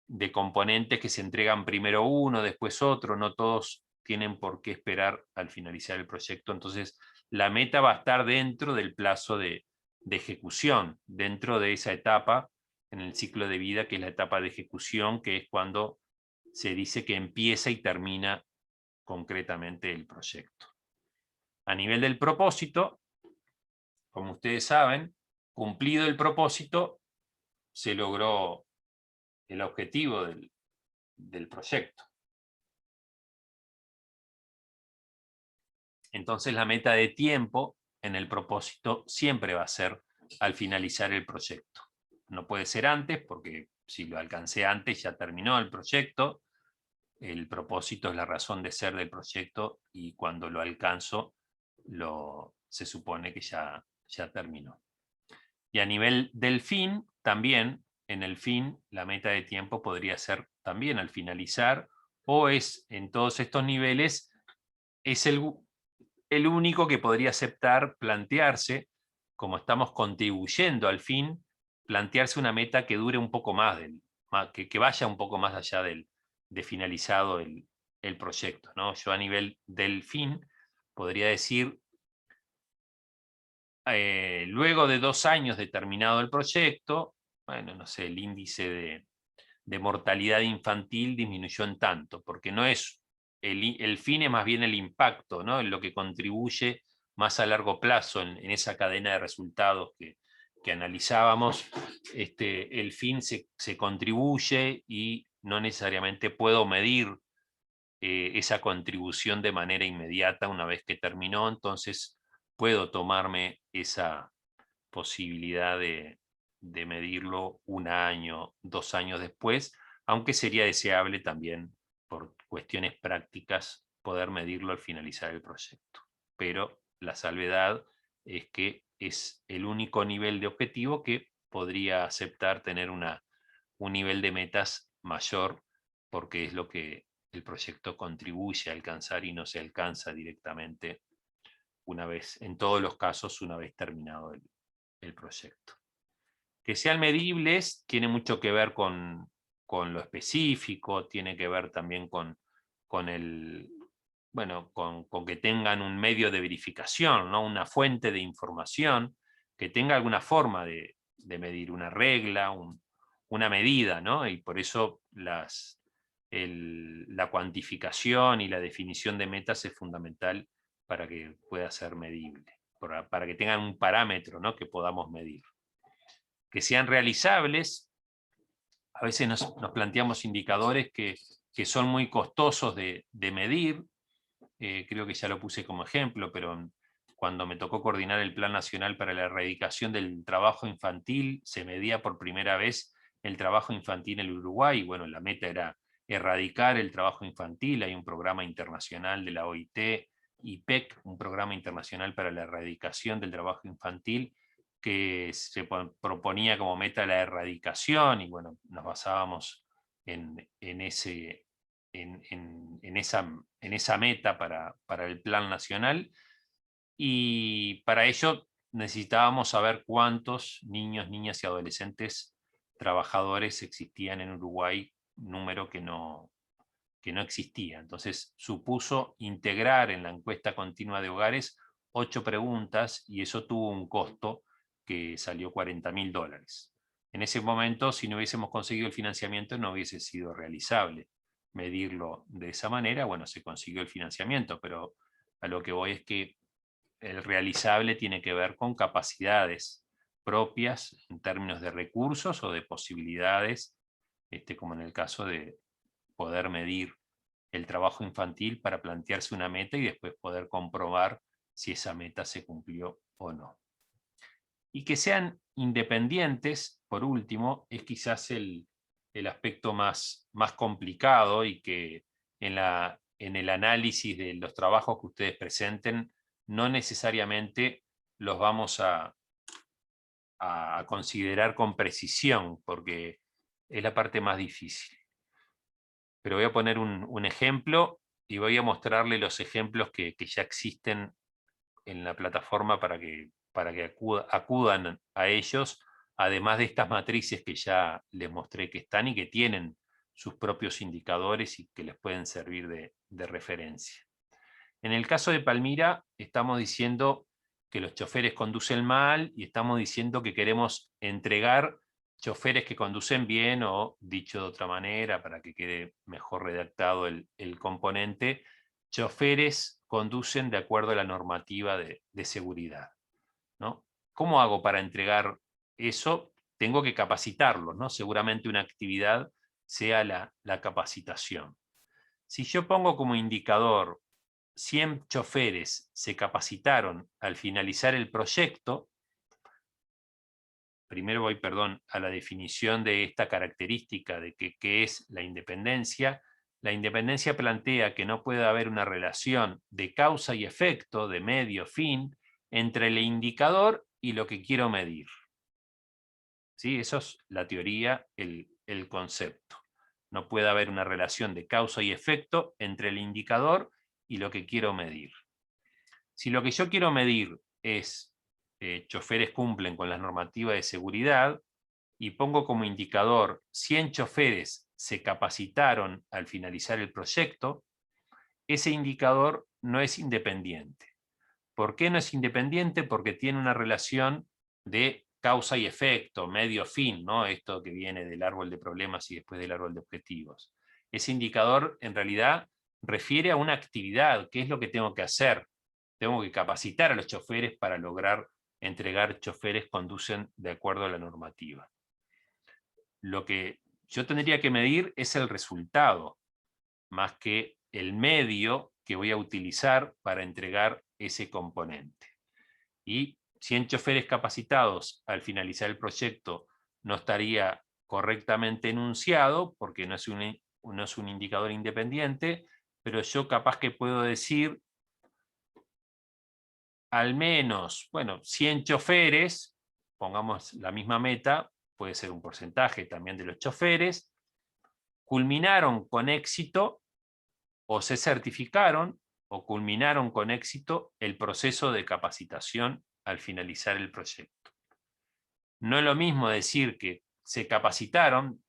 de componentes que se entregan primero uno, después otro, no todos tienen por qué esperar al finalizar el proyecto. Entonces, la meta va a estar dentro del plazo de ejecución, dentro de esa etapa en el ciclo de vida, que es la etapa de ejecución, que es cuando se dice que empieza y termina concretamente el proyecto. A nivel del propósito, como ustedes saben, cumplido el propósito, se logró el objetivo del proyecto. Entonces la meta de tiempo en el propósito siempre va a ser al finalizar el proyecto. No puede ser antes, porque si lo alcancé antes ya terminó el proyecto. El propósito es la razón de ser del proyecto y cuando lo alcanzo se supone que ya terminó. Y a nivel del fin, también en el fin la meta de tiempo podría ser también al finalizar, o es en todos estos niveles, es el único que podría aceptar plantearse, como estamos contribuyendo al fin, plantearse una meta que dure un poco más, que vaya un poco más allá de finalizado el proyecto, ¿no? Yo a nivel del fin podría decir, luego de 2 años de terminado el proyecto, bueno, no sé, el índice de mortalidad infantil disminuyó en tanto, porque no es el fin, es más bien el impacto, ¿no? En lo que contribuye más a largo plazo en esa cadena de resultados que analizábamos. El fin se contribuye y no necesariamente puedo medir esa contribución de manera inmediata una vez que terminó, entonces puedo tomarme esa posibilidad de medirlo 1 año, 2 años después, aunque sería deseable también por cuestiones prácticas poder medirlo al finalizar el proyecto. Pero la salvedad es que es el único nivel de objetivo que podría aceptar tener un nivel de metas mayor, porque es lo que el proyecto contribuye a alcanzar y no se alcanza directamente una vez, en todos los casos, una vez terminado el proyecto. Que sean medibles tiene mucho que ver con lo específico, tiene que ver también con que tengan un medio de verificación, ¿no? Una fuente de información, que tenga alguna forma de medir, una regla, una medida, ¿no? Y por eso la cuantificación y la definición de metas es fundamental para que pueda ser medible, para que tengan un parámetro, ¿no? Que podamos medir. Que sean realizables. A veces nos planteamos indicadores que son muy costosos de medir. Creo que ya lo puse como ejemplo, pero cuando me tocó coordinar el Plan Nacional para la Erradicación del Trabajo Infantil, se medía por primera vez el trabajo infantil en el Uruguay. Bueno, la meta era erradicar el trabajo infantil. Hay un programa internacional de la OIT, IPEC, un programa internacional para la erradicación del trabajo infantil, que se proponía como meta la erradicación, y bueno, nos basábamos en esa meta para el Plan Nacional, y para ello necesitábamos saber cuántos niños, niñas y adolescentes trabajadores existían en Uruguay, número que no existía. Entonces supuso integrar en la encuesta continua de hogares 8 preguntas, y eso tuvo un costo que salió $40.000. En ese momento, si no hubiésemos conseguido el financiamiento, no hubiese sido realizable medirlo de esa manera. Bueno, se consiguió el financiamiento, pero a lo que voy es que el realizable tiene que ver con capacidades propias en términos de recursos o de posibilidades, como en el caso de poder medir el trabajo infantil para plantearse una meta y después poder comprobar si esa meta se cumplió o no. Y que sean independientes, por último, es quizás el aspecto más complicado, y que en el análisis de los trabajos que ustedes presenten no necesariamente los vamos a considerar con precisión, porque es la parte más difícil. Pero voy a poner un ejemplo y voy a mostrarle los ejemplos que ya existen en la plataforma para que acudan a ellos, además de estas matrices que ya les mostré que están y que tienen sus propios indicadores y que les pueden servir de referencia. En el caso de Palmira, estamos diciendo que los choferes conducen mal, y estamos diciendo que queremos entregar choferes que conducen bien, o dicho de otra manera, para que quede mejor redactado el componente, choferes conducen de acuerdo a la normativa de seguridad, ¿no? ¿Cómo hago para entregar eso? Tengo que capacitarlos, ¿no? Seguramente una actividad sea la capacitación. Si yo pongo como indicador 100 choferes se capacitaron al finalizar el proyecto, primero voy, a la definición de esta característica de qué es la independencia. La independencia plantea que no puede haber una relación de causa y efecto, de medio-fin, entre el indicador y lo que quiero medir. ¿Sí? Eso es la teoría, el concepto. No puede haber una relación de causa y efecto entre el indicador y lo que quiero medir. Si lo que yo quiero medir es choferes cumplen con las normativas de seguridad, y pongo como indicador 100 choferes se capacitaron al finalizar el proyecto, ese indicador no es independiente. ¿Por qué no es independiente? Porque tiene una relación de causa y efecto, medio-fin, ¿no? Esto que viene del árbol de problemas y después del árbol de objetivos. Ese indicador en realidad refiere a una actividad. ¿Qué es lo que tengo que hacer? Tengo que capacitar a los choferes para lograr entregar choferes conducen de acuerdo a la normativa. Lo que yo tendría que medir es el resultado, más que el medio que voy a utilizar para entregar ese componente. Y 100 choferes capacitados al finalizar el proyecto no estaría correctamente enunciado, porque no es un indicador independiente, pero yo capaz que puedo decir al menos, 100 choferes, pongamos la misma meta, puede ser un porcentaje también de los choferes, culminaron con éxito o se certificaron o culminaron con éxito el proceso de capacitación al finalizar el proyecto. No es lo mismo decir que se capacitaron,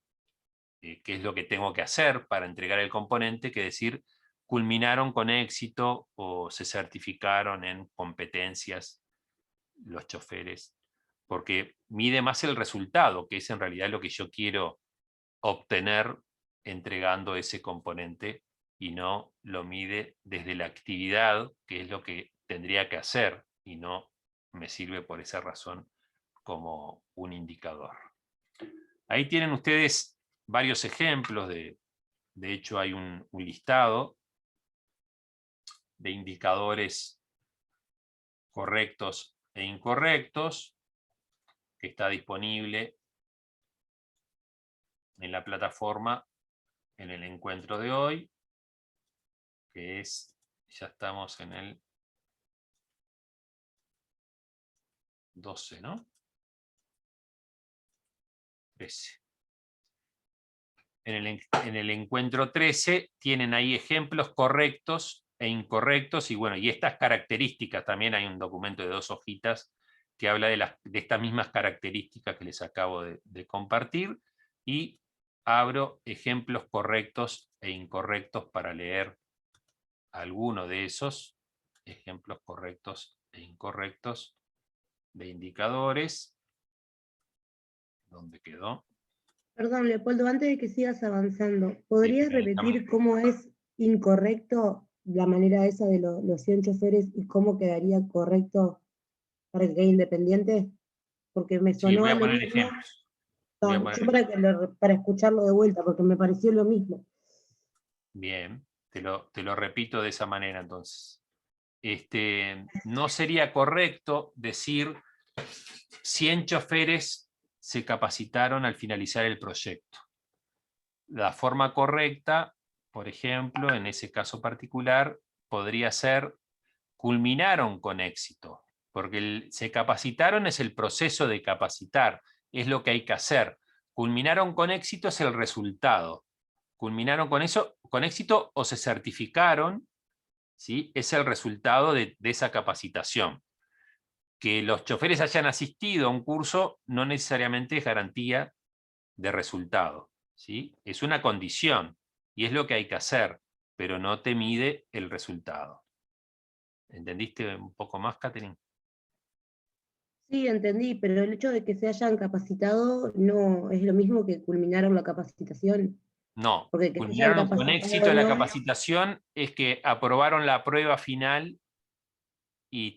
que es lo que tengo que hacer para entregar el componente, que decir culminaron con éxito o se certificaron en competencias los choferes, porque mide más el resultado, que es en realidad lo que yo quiero obtener entregando ese componente, y no lo mide desde la actividad, que es lo que tendría que hacer, y no me sirve por esa razón como un indicador. Ahí tienen ustedes varios ejemplos, de hecho hay un listado de indicadores correctos e incorrectos que está disponible en la plataforma en el encuentro de hoy, que es, ya estamos en el 12, ¿no? 13. En el encuentro 13 tienen ahí ejemplos correctos e incorrectos, y bueno, y estas características, también hay un documento de 2 hojitas que habla de estas mismas características que les acabo de compartir, y abro ejemplos correctos e incorrectos para leer alguno de esos ejemplos correctos e incorrectos de indicadores. ¿Dónde quedó? Perdón, Leopoldo, antes de que sigas avanzando, ¿podrías repetir cómo es incorrecto la manera esa de los 100 choferes y cómo quedaría correcto para que quede independiente? Porque me Sí, sonó voy a lo poner mismo. ejemplos. Voy a Yo poner para escucharlo de vuelta, porque me pareció lo mismo. Bien, te lo repito de esa manera entonces. No sería correcto decir 100 choferes se capacitaron al finalizar el proyecto. La forma correcta, por ejemplo, en ese caso particular, podría ser culminaron con éxito, porque se capacitaron es el proceso de capacitar, es lo que hay que hacer. Culminaron con éxito es el resultado. Culminaron con éxito o se certificaron, ¿sí? Es el resultado de esa capacitación. Que los choferes hayan asistido a un curso no necesariamente es garantía de resultado, ¿sí? Es una condición y es lo que hay que hacer, pero no te mide el resultado. ¿Entendiste un poco más, Catherine? Sí, entendí, pero el hecho de que se hayan capacitado no es lo mismo que culminaron la capacitación. No, Porque que se hayan culminaron con capacitado éxito la no, capacitación es que aprobaron la prueba final y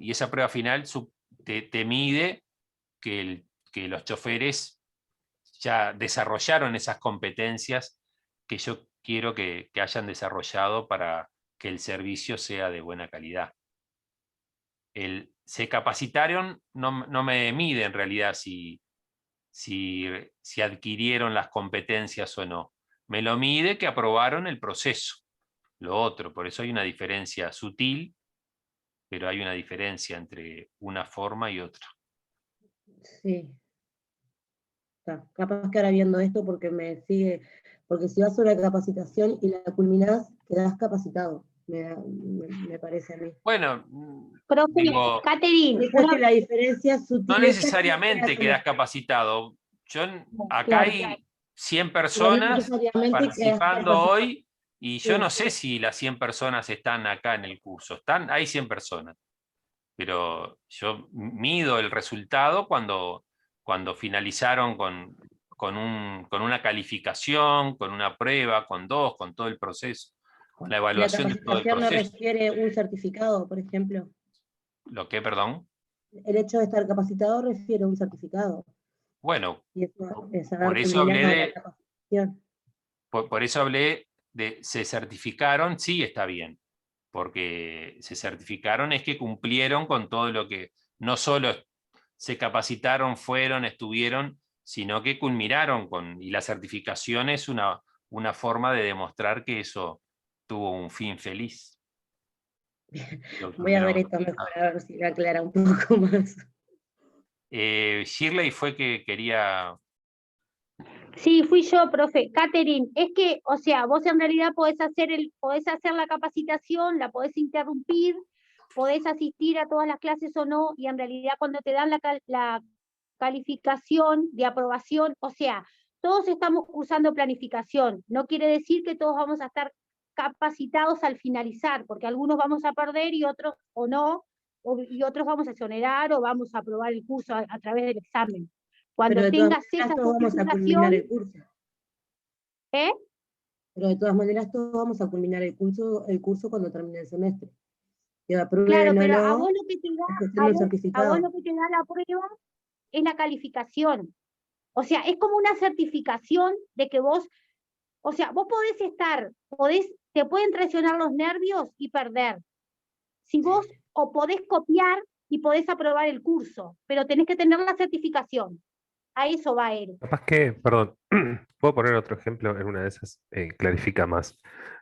esa prueba final te mide que los choferes ya desarrollaron esas competencias que yo quiero que hayan desarrollado para que el servicio sea de buena calidad. Se capacitaron no me mide en realidad si adquirieron las competencias o no. Me lo mide que aprobaron el proceso. Lo otro, por eso hay una diferencia sutil, pero hay una diferencia entre una forma y otra. sí. Capaz que ahora viendo esto porque porque si vas a una capacitación y la culminás, quedás capacitado, me parece a mí. Bueno, Profe, digo, Catherine, la diferencia es sutil. no necesariamente quedás capacitado. Acá hay 100 personas participando hoy y yo no sé si las 100 personas están acá en el curso. Hay 100 personas, pero yo mido el resultado cuando finalizaron con una calificación, con una prueba, con todo el proceso, con la evaluación de todo el capacitación no proceso. requiere un certificado, por ejemplo. ¿Lo qué, perdón? El hecho de estar capacitado requiere un certificado. Bueno, Y por eso hablé de se certificaron, sí está bien, porque se certificaron es que cumplieron con todo lo que, no solo se capacitaron, fueron, estuvieron, sino que culminaron y la certificación es una forma de demostrar que eso tuvo un fin feliz. Voy a ver esto mejor, a ver si me aclara un poco más. Shirley fue que quería... Sí, fui yo, profe. Catherine, es que, o sea, vos en realidad podés hacer la capacitación, la podés interrumpir, podés asistir a todas las clases o no, y en realidad cuando te dan la calificación, de aprobación, o sea, todos estamos cursando planificación, no quiere decir que todos vamos a estar capacitados al finalizar, porque algunos vamos a perder y otros o no, y otros vamos a exonerar o vamos a aprobar el curso a través del examen. Cuando Pero de todas tengas maneras esa todos vamos a culminar certificación, el curso. ¿eh? Pero de todas maneras todos vamos a culminar el curso cuando termine el semestre. Que aprueben Claro, o pero a no, vos lo que te da, es cuestión del a certificado. vos lo que te da la prueba es la calificación. O sea, es como una certificación de que vos, o sea, vos podés estar, te pueden traicionar los nervios y perder. Si vos, o podés copiar y podés aprobar el curso, pero tenés que tener la certificación. A eso va él. Capaz que, perdón, puedo poner otro ejemplo, en una de esas clarifica más.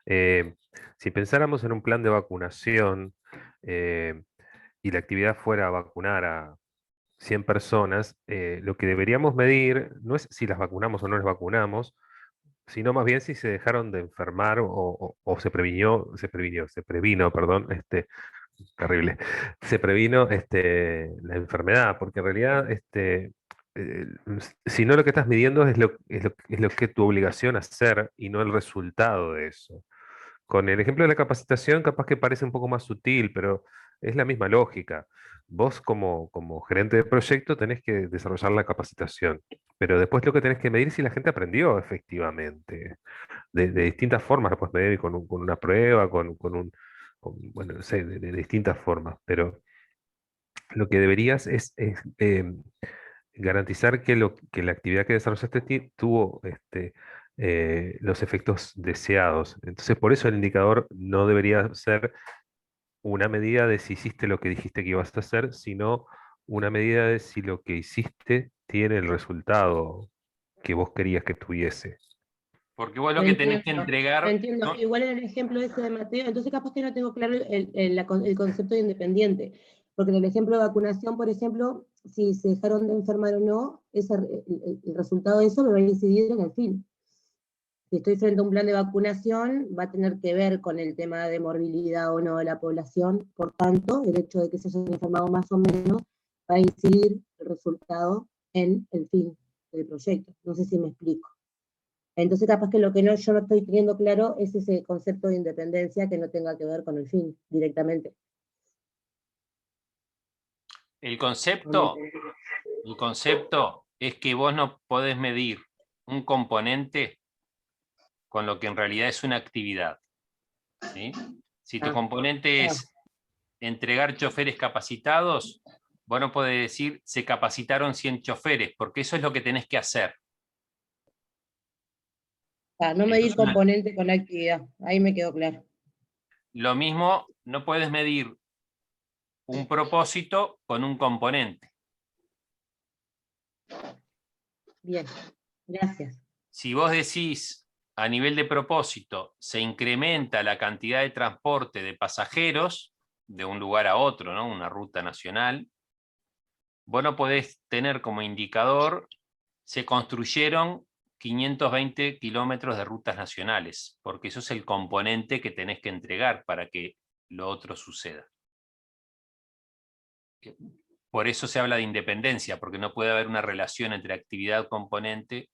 Si pensáramos en un plan de vacunación y la actividad fuera vacunar a 100 personas, lo que deberíamos medir no es si las vacunamos o no las vacunamos, sino más bien si se dejaron de enfermar o se previno, perdón, terrible, se previno la enfermedad, porque en realidad eh, si no lo que estás midiendo es lo que es tu obligación hacer y no el resultado de eso. Con el ejemplo de la capacitación, capaz que parece un poco más sutil, pero es la misma lógica. Vos como gerente de proyecto tenés que desarrollar la capacitación, pero después lo que tenés que medir es si la gente aprendió efectivamente. De distintas formas, lo puedes medir con una prueba, bueno, no sé, de distintas formas, pero lo que deberías es garantizar que la actividad que desarrollaste tuvo los efectos deseados. Entonces, por eso el indicador no debería ser una medida de si hiciste lo que dijiste que ibas a hacer, sino una medida de si lo que hiciste tiene el resultado que vos querías que tuviese. Porque vos lo que tenés que Entiendo, entregar... entiendo. ¿no? Igual en el ejemplo ese de Mateo, entonces capaz que no tengo claro el concepto de independiente. Porque en el ejemplo de vacunación, por ejemplo, si se dejaron de enfermar o no, el resultado de eso me va a incidir en el fin. Si estoy frente a un plan de vacunación, va a tener que ver con el tema de morbilidad o no de la población. Por tanto, el hecho de que se hayan enfermado más o menos va a incidir el resultado en el fin del proyecto. No sé si me explico. Entonces, capaz que lo que yo no estoy teniendo claro es ese concepto de independencia que no tenga que ver con el fin directamente. El concepto es que vos no podés medir un componente con lo que en realidad es una actividad. ¿Sí? Si tu componente es entregar choferes capacitados, vos no podés decir se capacitaron 100 choferes, porque eso es lo que tenés que hacer. No medir componente con la actividad, ahí me quedó claro. Lo mismo, no puedes medir un propósito con un componente. Bien, gracias. Si vos decís a nivel de propósito se incrementa la cantidad de transporte de pasajeros de un lugar a otro, ¿no? Una ruta nacional, vos no podés tener como indicador se construyeron 520 kilómetros de rutas nacionales, porque eso es el componente que tenés que entregar para que lo otro suceda. Por eso se habla de independencia, porque no puede haber una relación entre actividad-componente,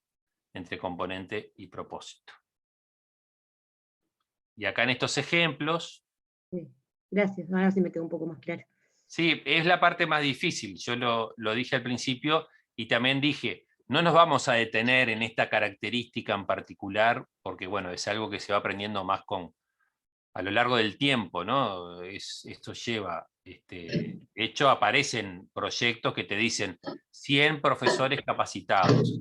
entre componente y propósito. Y acá en estos ejemplos... Sí, gracias, ahora sí me quedó un poco más claro. Sí, es la parte más difícil, yo lo dije al principio y también dije, no nos vamos a detener en esta característica en particular, porque bueno, es algo que se va aprendiendo más a lo largo del tiempo, ¿no? Esto lleva, de hecho aparecen proyectos que te dicen 100 profesores capacitados,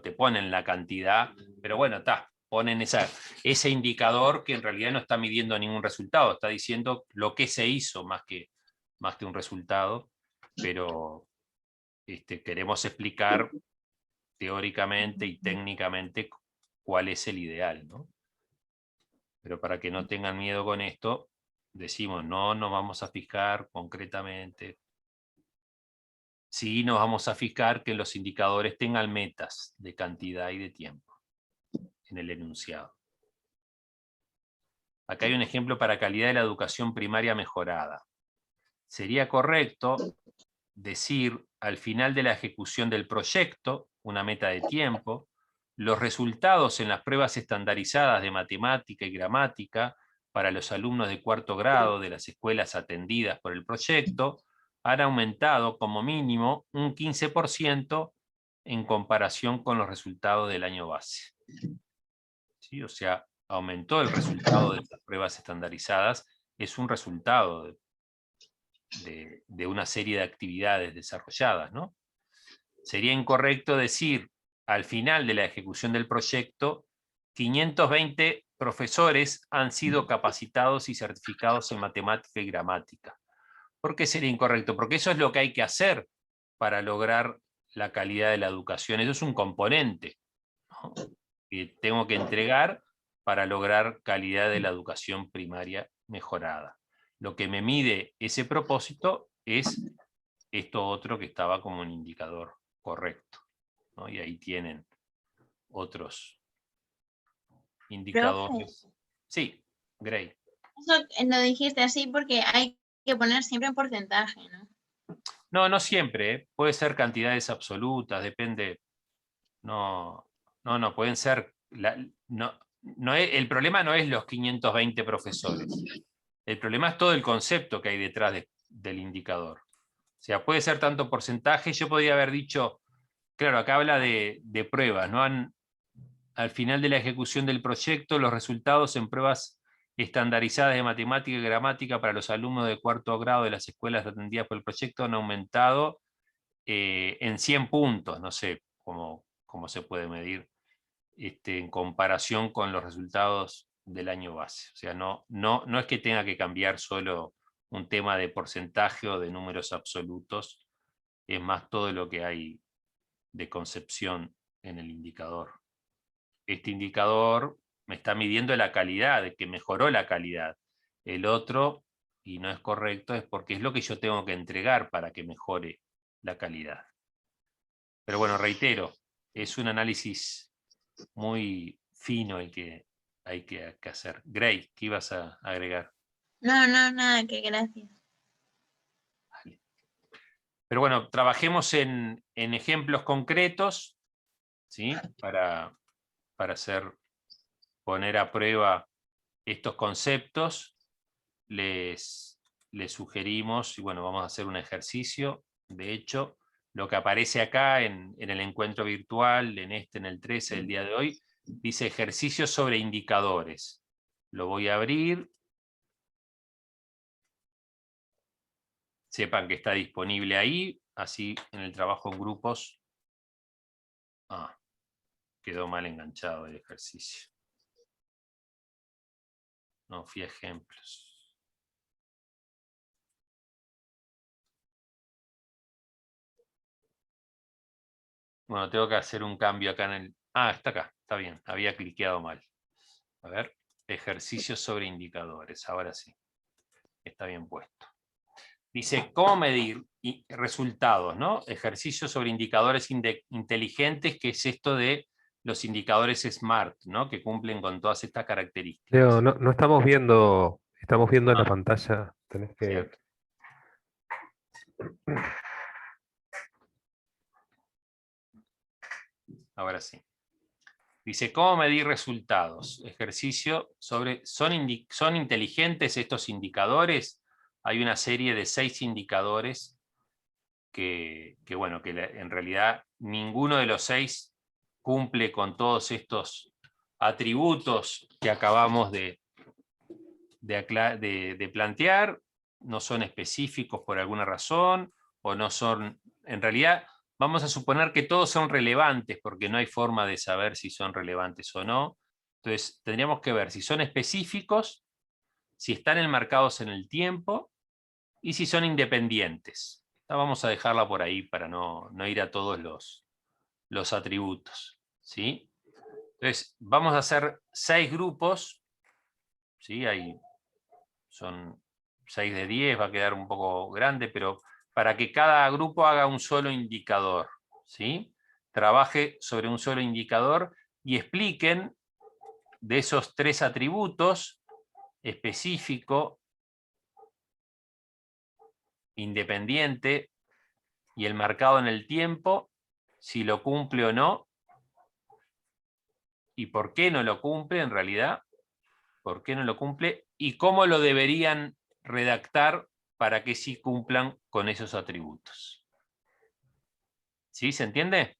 te ponen la cantidad, pero bueno, ponen ese indicador que en realidad no está midiendo ningún resultado, está diciendo lo que se hizo más que un resultado, pero queremos explicar teóricamente y técnicamente cuál es el ideal, ¿no? Pero para que no tengan miedo con esto, decimos, no nos vamos a fijar concretamente. Sí nos vamos a fijar que los indicadores tengan metas de cantidad y de tiempo en el enunciado. Acá hay un ejemplo para calidad de la educación primaria mejorada. Sería correcto decir al final de la ejecución del proyecto, una meta de tiempo, los resultados en las pruebas estandarizadas de matemática y gramática para los alumnos de 4º grado de las escuelas atendidas por el proyecto han aumentado como mínimo un 15% en comparación con los resultados del año base. ¿Sí? O sea, aumentó el resultado de las pruebas estandarizadas, es un resultado de una serie de actividades desarrolladas, ¿no? Sería incorrecto decir, al final de la ejecución del proyecto, 520 profesores han sido capacitados y certificados en matemática y gramática. ¿Por qué sería incorrecto? Porque eso es lo que hay que hacer para lograr la calidad de la educación. Eso es un componente, ¿no?, que tengo que entregar para lograr calidad de la educación primaria mejorada. Lo que me mide ese propósito es esto otro que estaba como un indicador correcto, ¿no? Y ahí tienen otros indicadores. Sí, Grey. Eso lo dijiste así porque hay que poner siempre un porcentaje, ¿no? No siempre, ¿eh? Puede ser cantidades absolutas, depende. No, pueden ser. El problema no es los 520 profesores. El problema es todo el concepto que hay detrás del indicador. O sea, puede ser tanto porcentaje. Yo podría haber dicho, claro, acá habla de pruebas, ¿no? Al final de la ejecución del proyecto, los resultados en pruebas estandarizadas de matemática y gramática para los alumnos de 4º grado de las escuelas atendidas por el proyecto han aumentado en 100 puntos, no sé cómo se puede medir en comparación con los resultados del año base. O sea, no es que tenga que cambiar solo un tema de porcentaje o de números absolutos, es más todo lo que hay de concepción en el indicador. Este indicador me está midiendo la calidad, de que mejoró la calidad. El otro, y no es correcto, es porque es lo que yo tengo que entregar para que mejore la calidad. Pero bueno, reitero, es un análisis muy fino el que hay que hacer. Grey, ¿qué ibas a agregar? No, nada, que gracias. Vale. Pero bueno, trabajemos en ejemplos concretos, ¿sí? Para poner a prueba estos conceptos. Les sugerimos, y bueno, vamos a hacer un ejercicio. De hecho, lo que aparece acá en el encuentro virtual, en el 13 del día de hoy, dice ejercicios sobre indicadores. Lo voy a abrir. Sepan que está disponible ahí, así en el trabajo en grupos. Quedó mal enganchado el ejercicio. No fui a ejemplos. Bueno, tengo que hacer un cambio acá en el... está acá, está bien, había cliqueado mal. A ver, ejercicios sobre indicadores, ahora sí. Está bien puesto. Dice, ¿cómo medir resultados, ¿no? Ejercicios sobre indicadores inteligentes, que es esto de los indicadores SMART, ¿no? Que cumplen con todas estas características. Leo, no estamos viendo en la pantalla. Tenés que... Cierto. Ahora sí. Dice, ¿cómo medir resultados? Ejercicio sobre, ¿son inteligentes estos indicadores? Hay una serie de 6 indicadores que en realidad ninguno de los 6 cumple con todos estos atributos que acabamos de plantear, no son específicos por alguna razón, o no son, en realidad, vamos a suponer que todos son relevantes, porque no hay forma de saber si son relevantes o no. Entonces, tendríamos que ver si son específicos, si están enmarcados en el tiempo, y si son independientes. Vamos a dejarla por ahí para no ir a todos los atributos, ¿sí? Entonces, vamos a hacer 6 grupos, ¿sí? Son 6 de 10, va a quedar un poco grande, pero para que cada grupo haga un solo indicador, ¿sí? Trabaje sobre un solo indicador y expliquen de esos 3 atributos, específico, independiente y el marcado en el tiempo, si lo cumple o no, y por qué no lo cumple en realidad, por qué no lo cumple, y cómo lo deberían redactar para que sí cumplan con esos atributos. ¿Sí? ¿Se entiende?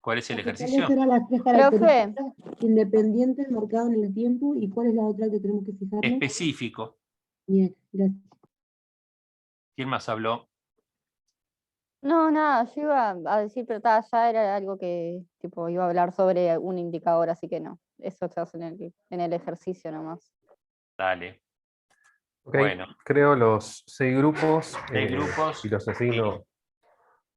¿Cuál es el ejercicio? ¿Cuáles eran las tres características? Independientes, marcado en el tiempo, ¿y cuál es la otra que tenemos que fijarnos? Específico. Bien, gracias. ¿Quién más habló? No, nada, yo iba a decir, pero ya era algo que tipo iba a hablar sobre un indicador, así que no. Eso estás en el ejercicio nomás. Dale. Ok, Bueno. creo los 6 grupos, 6 grupos. y los asigno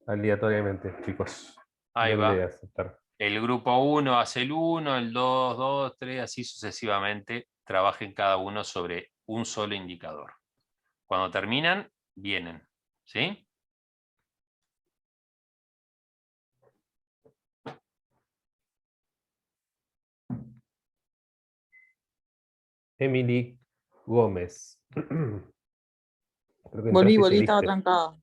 aleatoriamente, chicos. Ahí Denle va. a aceptar. El grupo 1 hace el 1, el 2, 2, 3, así sucesivamente. Trabajen cada uno sobre un solo indicador. Cuando terminan, vienen. ¿Sí? Emily Gómez. Creo que Volví, entraste y estaba saliste. trancada.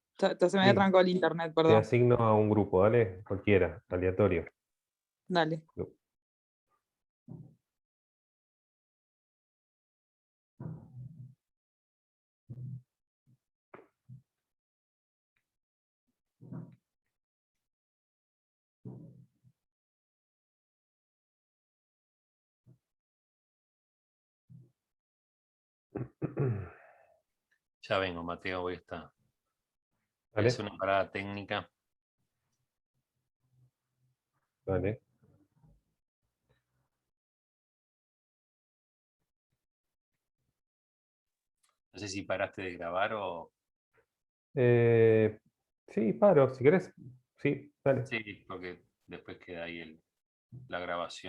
Se me había Sí. trancado el internet, Te perdón. asigno a un grupo, ¿vale? Cualquiera, aleatorio. Dale. Ya vengo, Mateo, voy a estar. ¿Vale? Es una parada técnica. Vale. No sé si paraste de grabar o... Sí, paro, si querés. Sí, dale. Sí, porque después queda ahí la grabación.